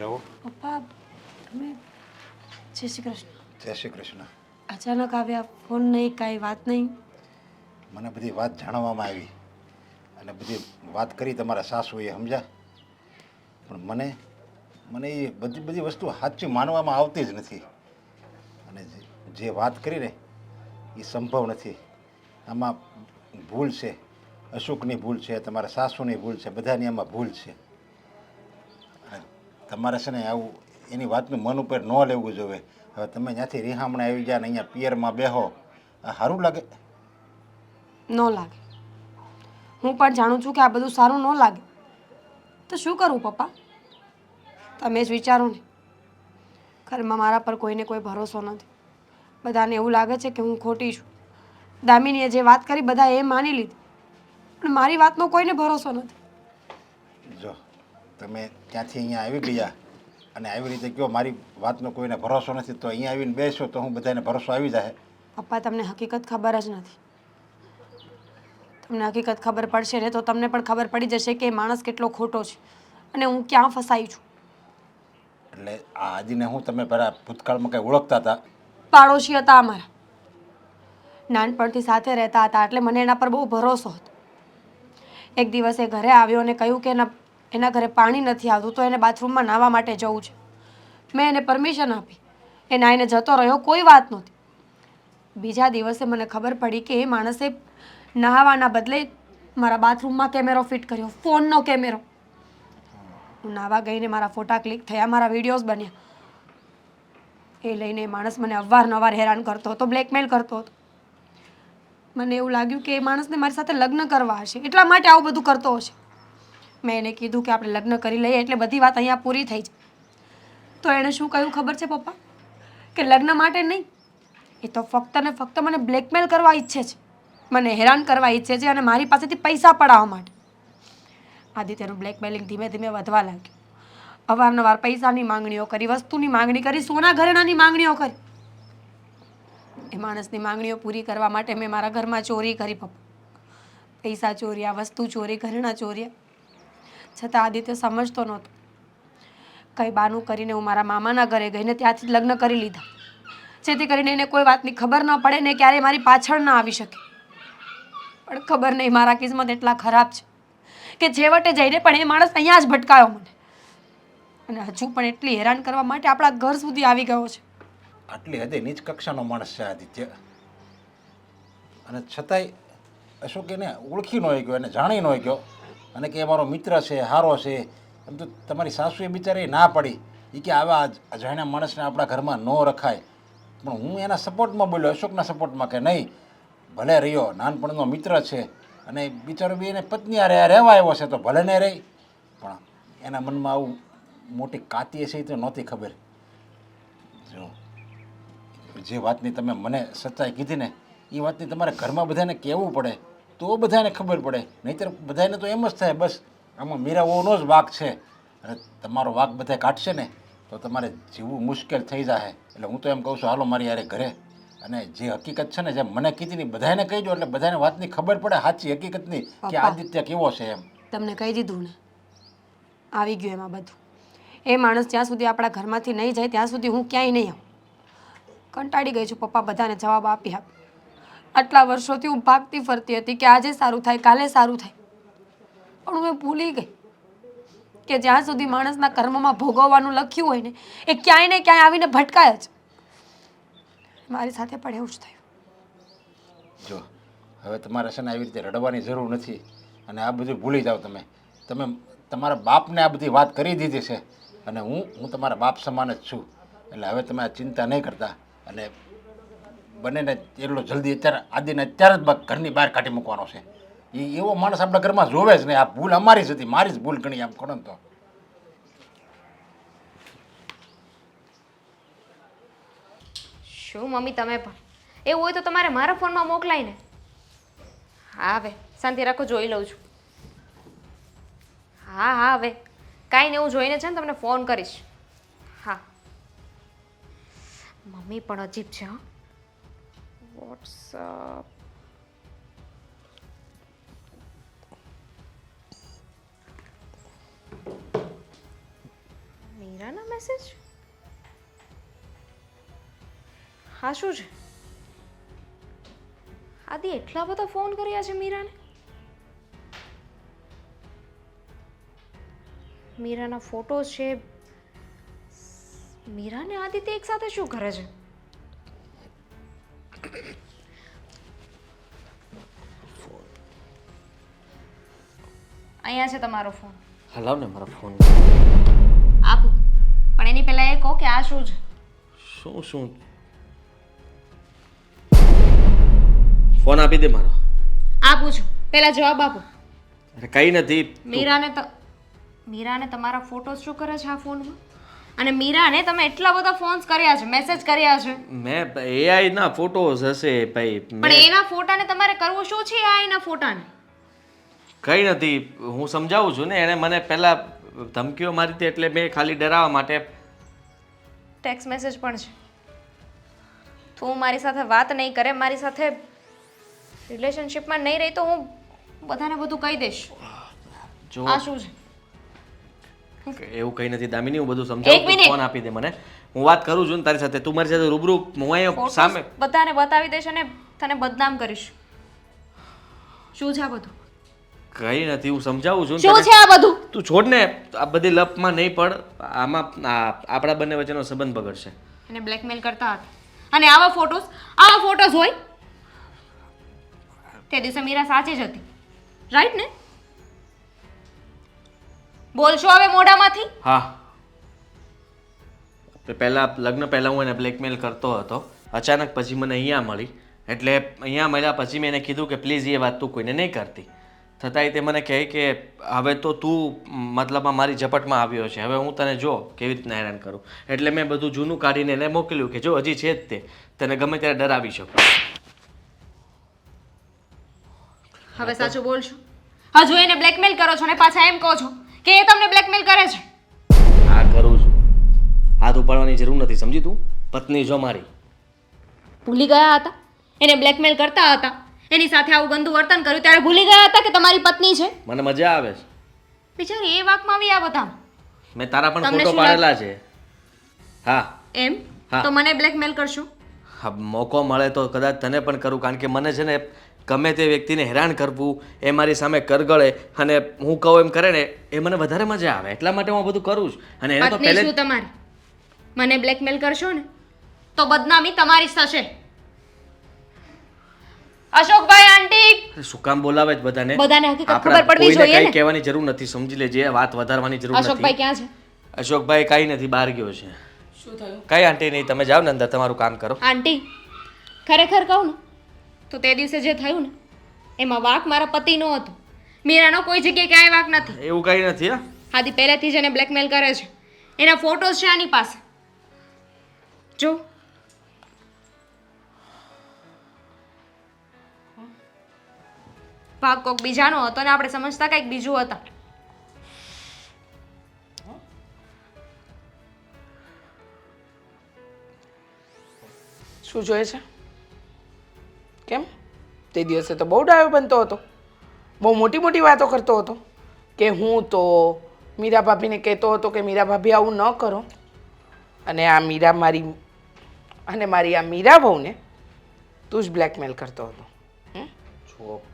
રહો. પપ્પા તમે જય શ્રી કૃષ્ણ. જય શ્રી કૃષ્ણ. અચાનક આવ્યા, ફોન નહીં, કાંઈ વાત નહીં. મને બધી વાત જાણવામાં આવી અને બધી વાત કરી તમારા સાસુએ, સમજ્યા? પણ મને એ બધી વસ્તુ સાચી માનવામાં આવતી જ નથી. અને જે વાત કરી ને એ સંભવ નથી. આમાં ભૂલ છે, અશુકની ભૂલ છે, તમારા સાસુની ભૂલ છે, બધાની આમાં ભૂલ છે. અને તમારે છે ને આવું એની વાતનું મન ઉપર ન લેવું જોઈએ. હવે તમે ત્યાંથી રિહામણે આવી ગયા ને અહીંયા પિયરમાં બેહો, આ સારું લાગે? ન લાગે. હું પણ જાણું છું કે આ બધું સારું ન લાગે. તો શું કરું પપ્પા? તમે જ વિચારો ને. ઘરમાં મારા પર કોઈને કોઈ ભરોસો નથી. બધાને એવું લાગે છે કે હું ખોટી છું. દામિનીએ જે વાત કરી બધા એ માની લીધી, પણ મારી વાતનો કોઈને ભરોસો નથી. જો તમે ત્યાંથી અહીંયા આવી ગયા અને આવી રીતે કહો મારી વાતનો કોઈને ભરોસો નથી, તો અહીંયા આવીને બેસો તો હું બધાને ભરોસો આવી જાય. પપ્પા તમને હકીકત ખબર જ નથી. તમને હકીકત ખબર પડશે ને તો તમને પણ ખબર પડી જશે કે એ માણસ કેટલો ખોટો છે અને હું ક્યાં ફસાઈ છું. એટલે આ આદિને હું તમે પહેલા ભૂતકાળમાં કંઈ ઓળખતા હતા? પાડોશી હતા અમારા, નાનપણથી સાથે રહેતા હતા, એટલે મને એના પર બહુ ભરોસો હતો. એક દિવસ એ ઘરે આવ્યો અને કહ્યું કે એના ઘરે પાણી નથી આવતું તો એને બાથરૂમમાં નાહવા માટે જવું છે. મેં એને પરમિશન આપી, એ નાહીને જતો રહ્યો, કોઈ વાત નહોતી. બીજા દિવસે મને ખબર પડી કે એ માણસે નહાવાના બદલે મારા બાથરૂમમાં કેમેરો ફિટ કર્યો, ફોનનો કેમેરો. હું નાહવા ગઈને મારા ફોટા ક્લિક થયા, મારા વિડીયોઝ બન્યા. એ લઈને એ માણસ મને અવારનવાર હેરાન કરતો હતો, બ્લેકમેલ કરતો હતો. મને એવું લાગ્યું કે એ માણસને મારી સાથે લગ્ન કરવા હશે, એટલા માટે આવું બધું કરતો હશે. મેં એને કીધું કે આપણે લગ્ન કરી લઈએ એટલે બધી વાત અહીંયા પૂરી થઈ જાય. તો એણે શું કહ્યું ખબર છે પપ્પા? કે લગ્ન માટે નહીં, એ તો ફક્ત ને ફક્ત મને બ્લેકમેલ કરવા ઈચ્છે છે, મને હેરાન કરવા ઈચ્છે છે અને મારી પાસેથી પૈસા પડાવવા માટે. આદિત્યનું બ્લેકમેલિંગ ધીમે ધીમે વધવા લાગ્યું. અવારનવાર પૈસાની માંગણીઓ કરી, વસ્તુની માંગણી કરી, સોના ઘરેણાની માંગણીઓ કરી. એ માણસની માંગણીઓ પૂરી કરવા માટે મેં મારા ઘરમાં ચોરી કરી પપ્પા. પૈસા ચોર્યા, વસ્તુ ચોરી, ઘરેણાં ચોર્યા. છતાં આદિત્ય સમજતો નહોતો. કંઈ બહાનું કરીને હું મારા મામાના ઘરે ગઈને ત્યાંથી જ લગ્ન કરી લીધા, જેથી કરીને એને કોઈ વાતની ખબર ન પડે ને ક્યારેય મારી પાછળ ન આવી શકે. પણ ખબર નહીં મારા કિસ્મત એટલા ખરાબ છે કે છેવટે જઈને પણ એ માણસ અહીંયા જ ભટકાયો મને, અને હજુ પણ એટલી હેરાન કરવા માટે આપણા ઘર સુધી આવી ગયો છે. આટલી હદે નીચ કક્ષાનો માણસ છે આદિત્ય, અને છતાંય અશોક એને ઓળખી ન ગયો, એને જાણી ન ગયો, અને કે એ મારો મિત્ર છે, હારો છે. એમ તો તમારી સાસુએ બિચારી ના પડી, એ કે આવા અજાણ્યા માણસને આપણા ઘરમાં ન રખાય. પણ હું એના સપોર્ટમાં બોલ્યો, અશોકના સપોર્ટમાં, કે નહીં ભલે રહ્યો, નાનપણનો મિત્ર છે અને બિચારો બી એને પત્ની આ રહેવા આવ્યો છે તો ભલે ને રહી. પણ એના મનમાં આવું મોટી કાતી છે એ તો નહોતી ખબર. જો જે વાતની તમે મને સચ્ચાઈ કીધી ને એ વાતની તમારે ઘરમાં બધાને કહેવું પડે તો બધાને ખબર પડે, નહીંતર બધાને તો એમ જ થાય બસ આમાં મીરાઓનો જ વાંક છે. અને તમારો વાંક બધા કાઢશે ને તો તમારે જીવવું મુશ્કેલ થઈ જાય. એટલે હું તો એમ કહું છું, હાલો મારી યારે ઘરે, અને જે હકીકત છે ને જેમ મને કીધી ને બધાને કહી દો, એટલે બધાને વાતની ખબર પડે, સાચી હકીકતની, કે આદિત્ય કેવો છે એમ. તમને કહી દીધું ને, આવી ગયું એમાં બધું. એ માણસ જ્યાં સુધી આપણા ઘરમાંથી નહીં જાય ત્યાં સુધી હું ક્યાંય નહીં આવું. કંટાળી ગઈ છું પપ્પા બધાને જવાબ આપી આપ. આટલા વર્ષોથી હું ભાગતી ફરતી હતી કે આજે સારું થાય, કાલે સારું થાય, પણ હું ભૂલી ગઈ કે જ્યાં સુધી માણસના કર્મમાં ભોગવવાનું લખ્યું હોય ને એ ક્યાંય ને ક્યાંય આવીને ભટકાય જ. મારી સાથે પણ એવું જ થયું. જો હવે તમારે છે ને આવી રીતે રડવાની જરૂર નથી, અને આ બધું ભૂલી જાઓ. તમે તમારા બાપને આ બધી વાત કરી દીધી છે, અને હું તમારા બાપ સમાન જ છું. એટલે હવે તમે આ ચિંતા નહીં કરતા, અને બંનેને એટલો જલ્દી અત્યારે આદિને અત્યારે જ ઘરની બહાર કાઢી મૂકવાનો છે. એ એવો માણસ આપણા ઘરમાં જોવે જ નહીં. આ ભૂલ અમારી જ હતી, મારી જ ભૂલ ગણી આમ કરો ને તો. શું મમ્મી તમે પણ એવું હોય તો તમારે મારા ફોનમાં મોકલાય ને. હા હવે શાંતિ રાખો, જોઈ લઉં છું. હા હા હવે કાંઈ ને હું જોઈને છે ને તમને ફોન કરીશ. હા મમ્મી પણ અજીબ છે. હા વોટ્સઅપ મીરાના મેસેજ? હા શું છે? આદિ એટલા બધા ફોન કર્યા છે મીરાને? મીરાના ફોટોઝ છે. મીરાને આદિત્ય એક સાથે શું કરે છે? અહીંયા છે તમારો ફોન. હલાવ ને મારો ફોન. આપો. પણ એની પહેલા એ કહો કે આ શું છે? શું ફોન આપી દે મારો. આપું છું. પહેલા જવાબ આપો. અરે કઈ નથી. મીરાને તમારા ફોટોઝ શું કરે છે આ ફોનમાં? અને મીરાને તમે એટલા બધા ફોન્સ કર્યા છે, મેસેજ કર્યા છે. મેં એઆઈ ના ફોટોઝ હશે ભાઈ. પણ એના ફોટાને તમારે કરવું શું છે આ એના ફોટાને? કઈ નથી, હું સમજાવું છું ને. એણે મને પહેલા ધમકીઓ મારી હતી એટલે મેં ખાલી ડરાવવા માટે. ટેક્સ્ટ મેસેજ પણ છે. તું મારી સાથે વાત નહીં કરે, મારી સાથે રિલેશનશિપમાં નહીં રહી તો હું બધાને બધું કહી દઈશ. જો આ શું છે? એવું કઈ નથી દામિની, હું બધું એક સમજાવું. મિનિટ. ફોન આપી દે મને. હું વાત કરું છું ને તારી સાથે. તું મારી સાથે રૂબરૂ, હું અહીંયા સામે. બધાને બતાવી દઈશ અને તને બદનામ કરીશ. શું છે આ બધું? કઈ નથી, હું સમજાવું છું ને શું તને. છે આ બધું? તું છોડ ને, આ બધી લપમાં નહીં પડ. આમાં આપણા બંને વચ્ચેનો સંબંધ બગડશે. એને બ્લેકમેલ કરતા હતા. અને આવા ફોટોઝ હોય. તે દિવસે મીરા સાચી જ હતી, રાઈટ ને? બોલશો હવે મોઢામાંથી? હા, પહેલા લગ્ન પહેલા હું એને બ્લેકમેલ કરતો હતો. અચાનક પછી મને અહીંયા મળી. એટલે અહીંયા મળ્યા પછી મેં એને કીધું કે પ્લીઝ એ વાત તું કોઈને નહીં કરતી. છતાંય તે મને કહે કે હવે તો તું મતલબમાં મારી ઝપટમાં આવ્યો છે, હવે હું તને જો કેવી રીતના હેરાન કરું. એટલે મેં બધું જૂનું કાઢીને એને મોકલ્યું કે જો હજી છે જ તે, તને ગમે ત્યારે ડરાવી શકું. હવે સાચું બોલશો? હજુ એને બ્લેકમેલ કરો છો ને પાછા એમ કહો છો કે એ તમને બ્લેકમેલ કરે છે? હા કરું છું. હાથ ઉપાડવાની જરૂર નથી, સમજી તું? પત્ની જો મારી. ભૂલી ગયા હતા? એને બ્લેકમેલ કરતા હતા, એની સાથે આવું ગંદુ વર્તન કર્યું ત્યારે ભૂલી ગયા હતા કે તમારી પત્ની છે? મને મજા આવે છે. બિચારી એ વાકમાં આવી આ બધા. મેં તારા પણ તમને ફોટો શું પાડેલા છે. હા એમ? હા. તો મને બ્લેકમેલ કરશો? હા, મોકો મળે તો કદાચ તને પણ કરું. કારણ કે મને છે ને ગમે તે વ્યક્તિને હેરાન કરવું, એ મારી સામે કરગળે અને હું કહું એમ કરે ને, એ મને વધારે મજા આવે. એટલા માટે હું આ બધું કરું છું. અને એને તો પત્ની પહેલે શું તમારી? મને બ્લેકમેલ કરશો ને તો બદનામી તમારી જ થશે. અશોકભાઈ આંટી શું કામ બોલાવે જ બધાને? બધાને હકીકત આપણા ખબર પડવી કોઈને જોઈએ કંઈ ને. કહેવાની જરૂર નથી, સમજી લેજે. વાત વધારવાની જરૂર અશોકભાઈ નથી. ક્યાં છે? અશોકભાઈ કાંઈ નથી, બહાર ગયો છે. શું થયું? કાંઈ આંટી નહીં, તમે જાઓ ને અંદર, તમારું કામ કરો. આંટી ખરેખર કહું ને તો તે દિવસે જે થયું ને એમાં વાંક મારા પતિનો હતો. મીરાનો કોઈ જગ્યાએ ક્યાંય વાંક નથી. એવું કાંઈ નથી. હા, આદિ પહેલેથી જ એને બ્લેકમેલ કરે છે. એના ફોટોઝ છે આની પાસે, જો. ભાગ કોક બીજાનો હતો ને આપણે સમજતા કંઈક બીજું હતા. શું જોઈએ છે? કેમ? તે દિવસે તો બહુ ડાયો બનતો હતો, બહુ મોટી મોટી વાતો કરતો હતો કે હું તો મીરા ભાભીને કહેતો હતો કે મીરા ભાભી આવું ન કરો. અને આ મીરા મારી આ મીરા બહુને તું જ બ્લેકમેલ કરતો હતો.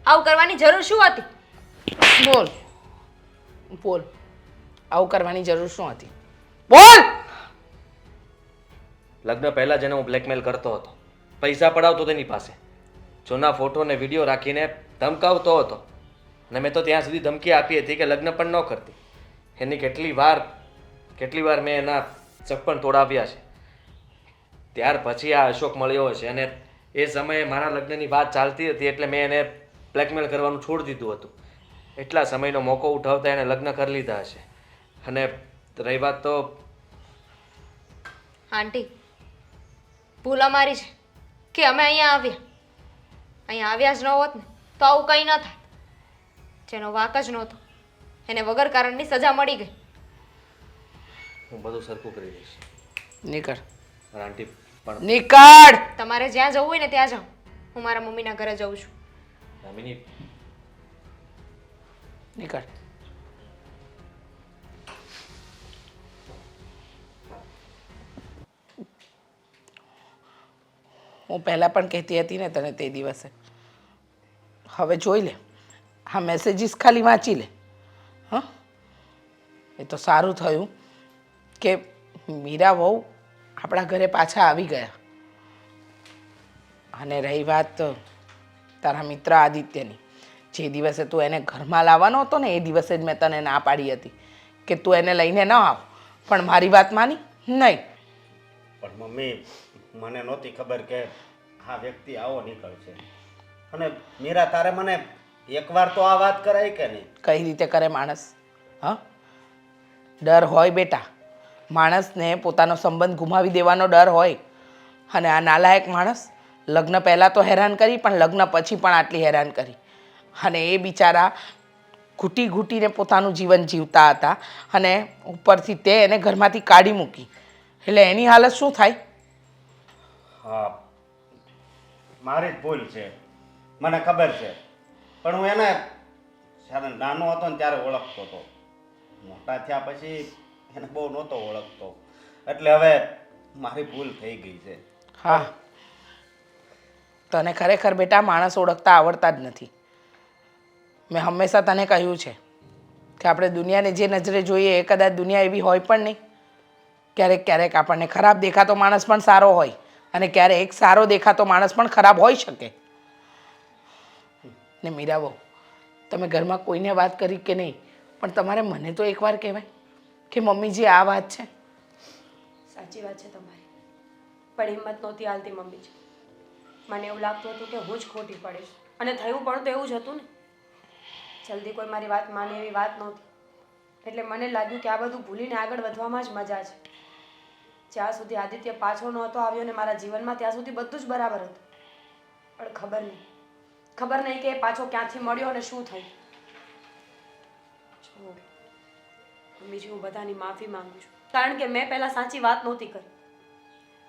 આવું કરવાની જરૂર શું હતી? બોલ બોલ, આવું કરવાની જરૂર શું હતી? બોલ. લગ્ન પહેલા જેને હું બ્લેકમેલ કરતો હતો, પૈસા પડાવતો તેની પાસે, જૂના ફોટો ને વિડીયો રાખીને ધમકાવતો હતો. અને મેં તો ત્યાં સુધી ધમકી આપી હતી કે લગ્ન પણ ન કરતી. એની કેટલી વાર મેં એના સપન તોડાવ્યા છે. ત્યાર પછી આ અશોક મળ્યો છે અને એ સમયે મારા લગ્નની વાત ચાલતી હતી એટલે મેં એને બ્લેકમેલ કરવાનું છોડી દીધું હતું. એટલા સમયનો મોકો ઉઠાવતા એને લગ્ન કરી લીધા હશે. અને રહી વાત તો આંટી, ભૂલ અમારી છે કે અમે અહીંયા આવ્યા જ ન હોત ને તો આવું કંઈ ન થાય. જેનો વાક જ નહોતો એને વગર કારણની સજા મળી ગઈ. હું બધું સરખું કરી દઈશ. નીકળ. મારા આંટી પણ નીકળ. તમારે જ્યાં જવું હોય ને ત્યાં જાઓ. હું મારા મમ્મીના ઘરે જાઉં છું. દામિની, નીકળ. હું પહેલાં પણ કહેતી હતી ને તને તે દિવસે. હવે જોઈ લે, હા મેસેજીસ ખાલી વાંચી લે. હા, એ તો સારું થયું કે મીરા વહુ આપણા ઘરે પાછા આવી ગયા. અને રહી વાત તારા મિત્ર આદિત્યની, જે દિવસે તું એને ઘરમાં લાવવાનો હતો ને એ દિવસે જ મેં તને ના પાડી હતી કે તું એને લઈને ન આવ, પણ મારી વાત માની નહીં. પણ મમ્મી, મને નહોતી ખબર કે આ વ્યક્તિ આવો નીકળશે. અને મીરા, તારે મને એકવાર તો આ વાત કરાઈ કે નહીં? કઈ રીતે કરે માણસ? હા, ડર હોય બેટા, માણસને પોતાનો સંબંધ ગુમાવી દેવાનો ડર હોય. અને આ નાલાયક માણસ લગ્ન પહેલાં તો હેરાન કરી, પણ લગ્ન પછી પણ આટલી હેરાન કરી. અને એ બિચારા ઘૂંટી ઘૂંટીને પોતાનું જીવન જીવતા હતા અને ઉપરથી તે એને ઘરમાંથી કાઢી મૂકી, એટલે એની હાલત શું થાય? હા, મારી જ ભૂલ છે, મને ખબર છે. પણ હું એને જ્યારે નાનો હતો ને ત્યારે ઓળખતો હતો. મોટા થયા પછી એને બહુ નહોતો ઓળખતો. એટલે હવે મારી ભૂલ થઈ ગઈ છે. હા, તને ખરેખર બેટા માણસ ઓળખતા આવડતા જ નથી. મેં હંમેશા તને કહ્યું છે કે આપણે દુનિયાને જે નજરે જોઈએ એ કદાચ દુનિયા એવી હોય પણ નહીં. ક્યારેક ક્યારેક આપણને ખરાબ દેખાતો માણસ પણ સારો હોય, અને ક્યારેક સારો દેખાતો માણસ પણ ખરાબ હોઈ શકે. ને મીરા બહુ, તમે ઘરમાં કોઈને વાત કરી કે નહીં, પણ તમારે મને તો એકવાર કહેવાય કે મમ્મીજી આ વાત છે. સાચી વાત છે તમારી, પણ હિંમત નહોતી હાલતી મમ્મીજી. મને એવું લાગતું હતું કે હું જ ખોટી પડીશ, અને થયું પણ તો એવું જ હતું ને. જલ્દી કોઈ મારી વાત માને એવી વાત નહોતી, એટલે મને લાગ્યું કે આ બધું ભૂલીને આગળ વધવામાં જ મજા છે. જ્યાં સુધી આદિત્ય પાછો નહોતો આવ્યો ને મારા જીવનમાં, ત્યાં સુધી બધું જ બરાબર હતું. પણ ખબર નહીં કે એ પાછો ક્યાંથી મળ્યો અને શું થયું. જો મમ્મીજી, હું બધાની માફી માંગુ છું, કારણ કે મેં પહેલાં સાચી વાત નહોતી કરી.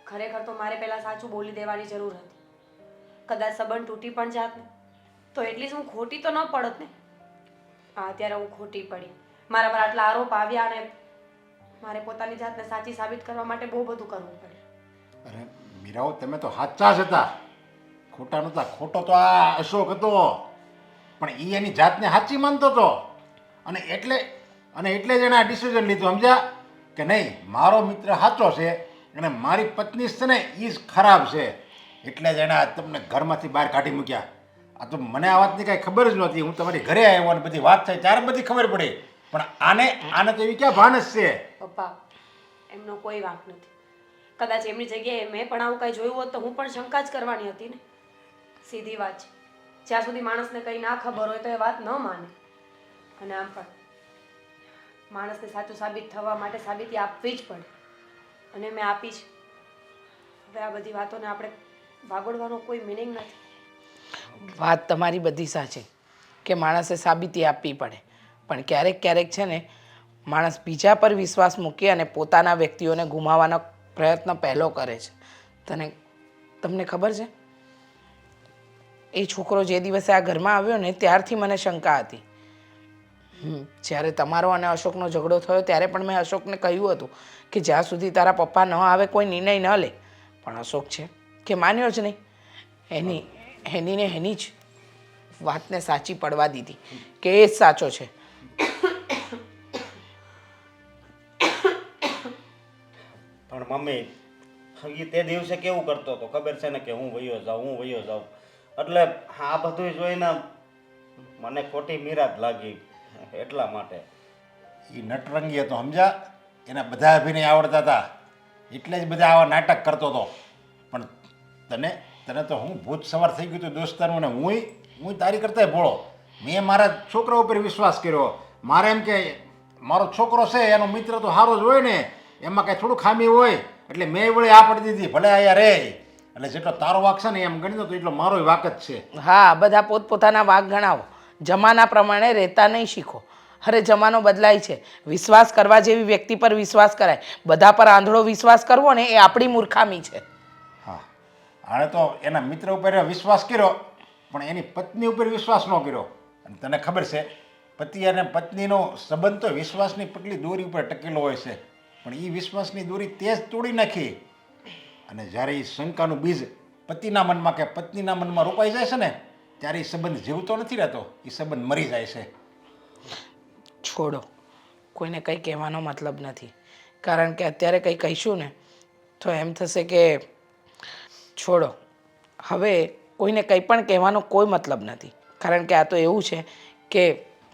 ખરેખર તો મારે પહેલાં સાચું બોલી દેવાની જરૂર હતી. કદાચ સંબંધ તૂટી પણ જાત ને તો એટલીસ્ટ હું ખોટી તો ન પડત ને. હા, અત્યારે હું ખોટી પડી, મારા પર આટલા આરોપ આવ્યા અને મારે પોતાની જાતને સાચી સાબિત કરવા માટે બહુ બધું કરવું પડે. અરે મીરાઓ, તમે તો સાચા જ હતા, ખોટા નહોતા. ખોટો તો આ અશોક હતો, પણ એ એની જાતને સાચી માનતો હતો. અને એટલે જ એણે આ ડિસિઝન લીધું, સમજ્યા કે નહીં, મારો મિત્ર સાચો છે અને મારી પત્ની છે ને એ જ ખરાબ છે. એટલે જ એણે આ તમને ઘરમાંથી બહાર કાઢી મૂક્યા. આ તો મને આ વાતની કાંઈ ખબર જ નહોતી. હું તમારી ઘરે આવ્યો અને બધી વાત થઈ ત્યારે બધી ખબર પડી, પણ આને તો એવી ક્યાં ભાનસ છે? પપ્પા, એમનો કોઈ વાંક નથી. કદાચ એમની જગ્યાએ મેં પણ આવું કાંઈ જોયું હોત તો હું પણ શંકા જ કરવાની હતી ને. સીધી વાત છે, જ્યાં સુધી માણસને કંઈ ના ખબર હોય તો એ વાત ન માને. અને આમ પણ માણસને સાચું સાબિત થવા માટે સાબિતી આપવી જ પડે, અને મેં આપી છે. હવે આ બધી વાતોને આપણે વાગોડવાનો કોઈ મિનિંગ નથી. વાત તમારી બધી સાચી કે માણસે સાબિતી આપવી પડે, પણ ક્યારેક ક્યારેક છે ને માણસ બીજા પર વિશ્વાસ મૂકી અને પોતાના વ્યક્તિઓને ગુમાવવાનો પ્રયત્ન પહેલો કરે છે. તમને ખબર છે, એ છોકરો જે દિવસે આ ઘરમાં આવ્યો ને ત્યારથી મને શંકા હતી. જ્યારે તમારો અને અશોકનો ઝઘડો થયો ત્યારે પણ મેં અશોકને કહ્યું હતું કે જ્યાં સુધી તારા પપ્પા ન આવે કોઈ નિર્ણય ન લે. પણ અશોક છે કે માન્યો જ નહીં. એની જ વાતને સાચી પડવા દીધી કે એ જ સાચો છે. પણ મમ્મી, એ તે દિવસે કેવું કરતો હતો ખબર છે ને, કે હું વયો જાઉં. એટલે આ બધું જોઈને મને ખોટી મીરા જ લાગી. એટલા માટે એ નટરંગી હતો, સમજ્યા? એના બધા અભિનય આવડતા હતા, એટલે જ બધા આવા નાટક કરતો હતો. પણ તને તો હું ભૂત સવાર થઈ ગયું હતું દોસ્તારનું, ને હું તારી કરતા ભોળો. મેં મારા છોકરા ઉપર વિશ્વાસ કર્યો. મારે એમ કે મારો છોકરો છે એનો મિત્ર તો સારો જ હોય ને, એમાં કાંઈ થોડું ખામી હોય, એટલે મેં વળી આ પડી દીધી, ભલે આયા રે. એટલે જેટલો તારો વાંક છે ને એમ ગણી દો તો એટલો મારો વાંક જ છે. હા, બધા પોતપોતાના વાંક ગણાવો, જમાના પ્રમાણે રહેતા નહીં શીખો. અરે જમાનો બદલાય છે, વિશ્વાસ કરવા જેવી વ્યક્તિ પર વિશ્વાસ કરાય, બધા પર આંધળો વિશ્વાસ કરવો ને એ આપણી મૂર્ખામી છે. હા, આણે તો એના મિત્ર ઉપર વિશ્વાસ કર્યો, પણ એની પત્ની ઉપર વિશ્વાસ ન કર્યો. અને તને ખબર છે, પતિ અને પત્નીનો સંબંધ તો વિશ્વાસની પટલી દોરી ઉપર ટકેલો હોય છે, પણ એ વિશ્વાસની દોરી તે જ તોડી નાખી. અને જ્યારે એ શંકાનું બીજ પતિના મનમાં કે પત્નીના મનમાં રોપાઈ જાય છે ને ત્યારે એ સંબંધ જીવતો નથી રહેતો, એ સંબંધ મરી જાય છે. છોડો, કોઈને કંઈ કહેવાનો મતલબ નથી, કારણ કે અત્યારે કંઈ કહીશું ને તો એમ થશે કે છોડો, હવે કોઈને કંઈ પણ કહેવાનો કોઈ મતલબ નથી, કારણ કે આ તો એવું છે કે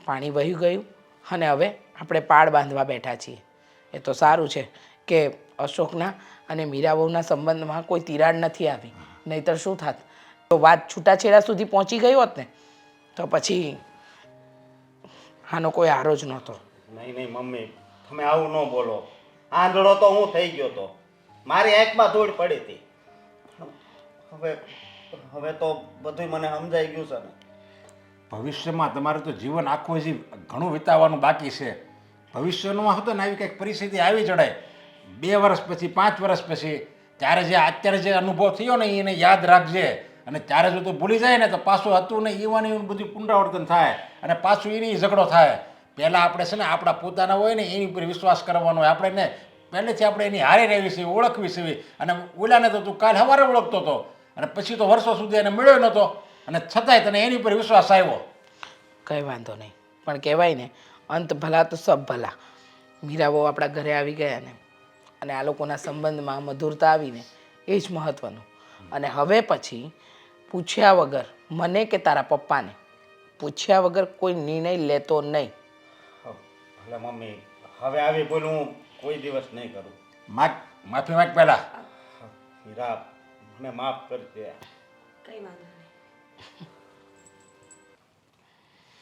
પાણી વહી ગયું અને હવે આપણે પાળ બાંધવા બેઠા છીએ. એ તો સારું છે કે અશોકના અને મીરાબહુના સંબંધમાં કોઈ તિરાડ નથી આવી, નહીંતર શું થાત? તો વાત છૂટાછેડા સુધી પહોંચી ગઈ હોત ને તો પછી આનો કોઈ આરો જ નહોતો. નહીં નહીં મમ્મી, તમે આવું ન બોલો. આંધળો તો હું થઈ ગયો તો, મારી આંખમાં ધૂળ પડી હતી. હવે તો બધું મને સમજાઈ ગયું છે ને. ભવિષ્યમાં તમારે તો જીવન આખું હજી ઘણું વિતાવવાનું બાકી છે. ભવિષ્યમાં હતો ને આવી કંઈક પરિસ્થિતિ આવી ચડાય 2 વર્ષ પછી 5 વર્ષ પછી, ત્યારે જે અત્યારે જે અનુભવ થયો ને એને યાદ રાખજે. અને ત્યારે જો તું ભૂલી જાય ને તો પાછું હતું ને એવાની બધું પુનરાવર્તન થાય અને પાછું એની ઝઘડો થાય. પહેલાં આપણે છે ને આપણા પોતાના હોય ને એની ઉપર વિશ્વાસ કરવાનો હોય. આપણે ને પહેલેથી આપણે એની હારે રહેવી છે, ઓળખવી છે. અને ઓલાને તો તું કાલ સવારે ઓળખતો હતો અને પછી તો વર્ષો સુધી એને મળ્યો નહોતો અને છતાંય તને એની ઉપર વિશ્વાસ આવ્યો. કંઈ વાંધો નહીં, પણ કહેવાય ને અંત ભલા તો સબ ભલા. મીરાબહુ આપણા ઘરે આવી ગયા ને અને આ લોકોના સંબંધમાં મધુરતા આવીને એ જ મહત્ત્વનું. અને હવે પછી પૂછ્યા વગર મને કે તારા પપ્પાને પૂછ્યા વગર કોઈ નિર્ણય લેતો નહીં. ભલે મમ્મી, હવે આવી ભૂલ હું કોઈ દિવસ નહીં કરું. માફી માંગ પહેલાં. હીરા, મને માફ કરજે. કંઈ વાંધો નહીં.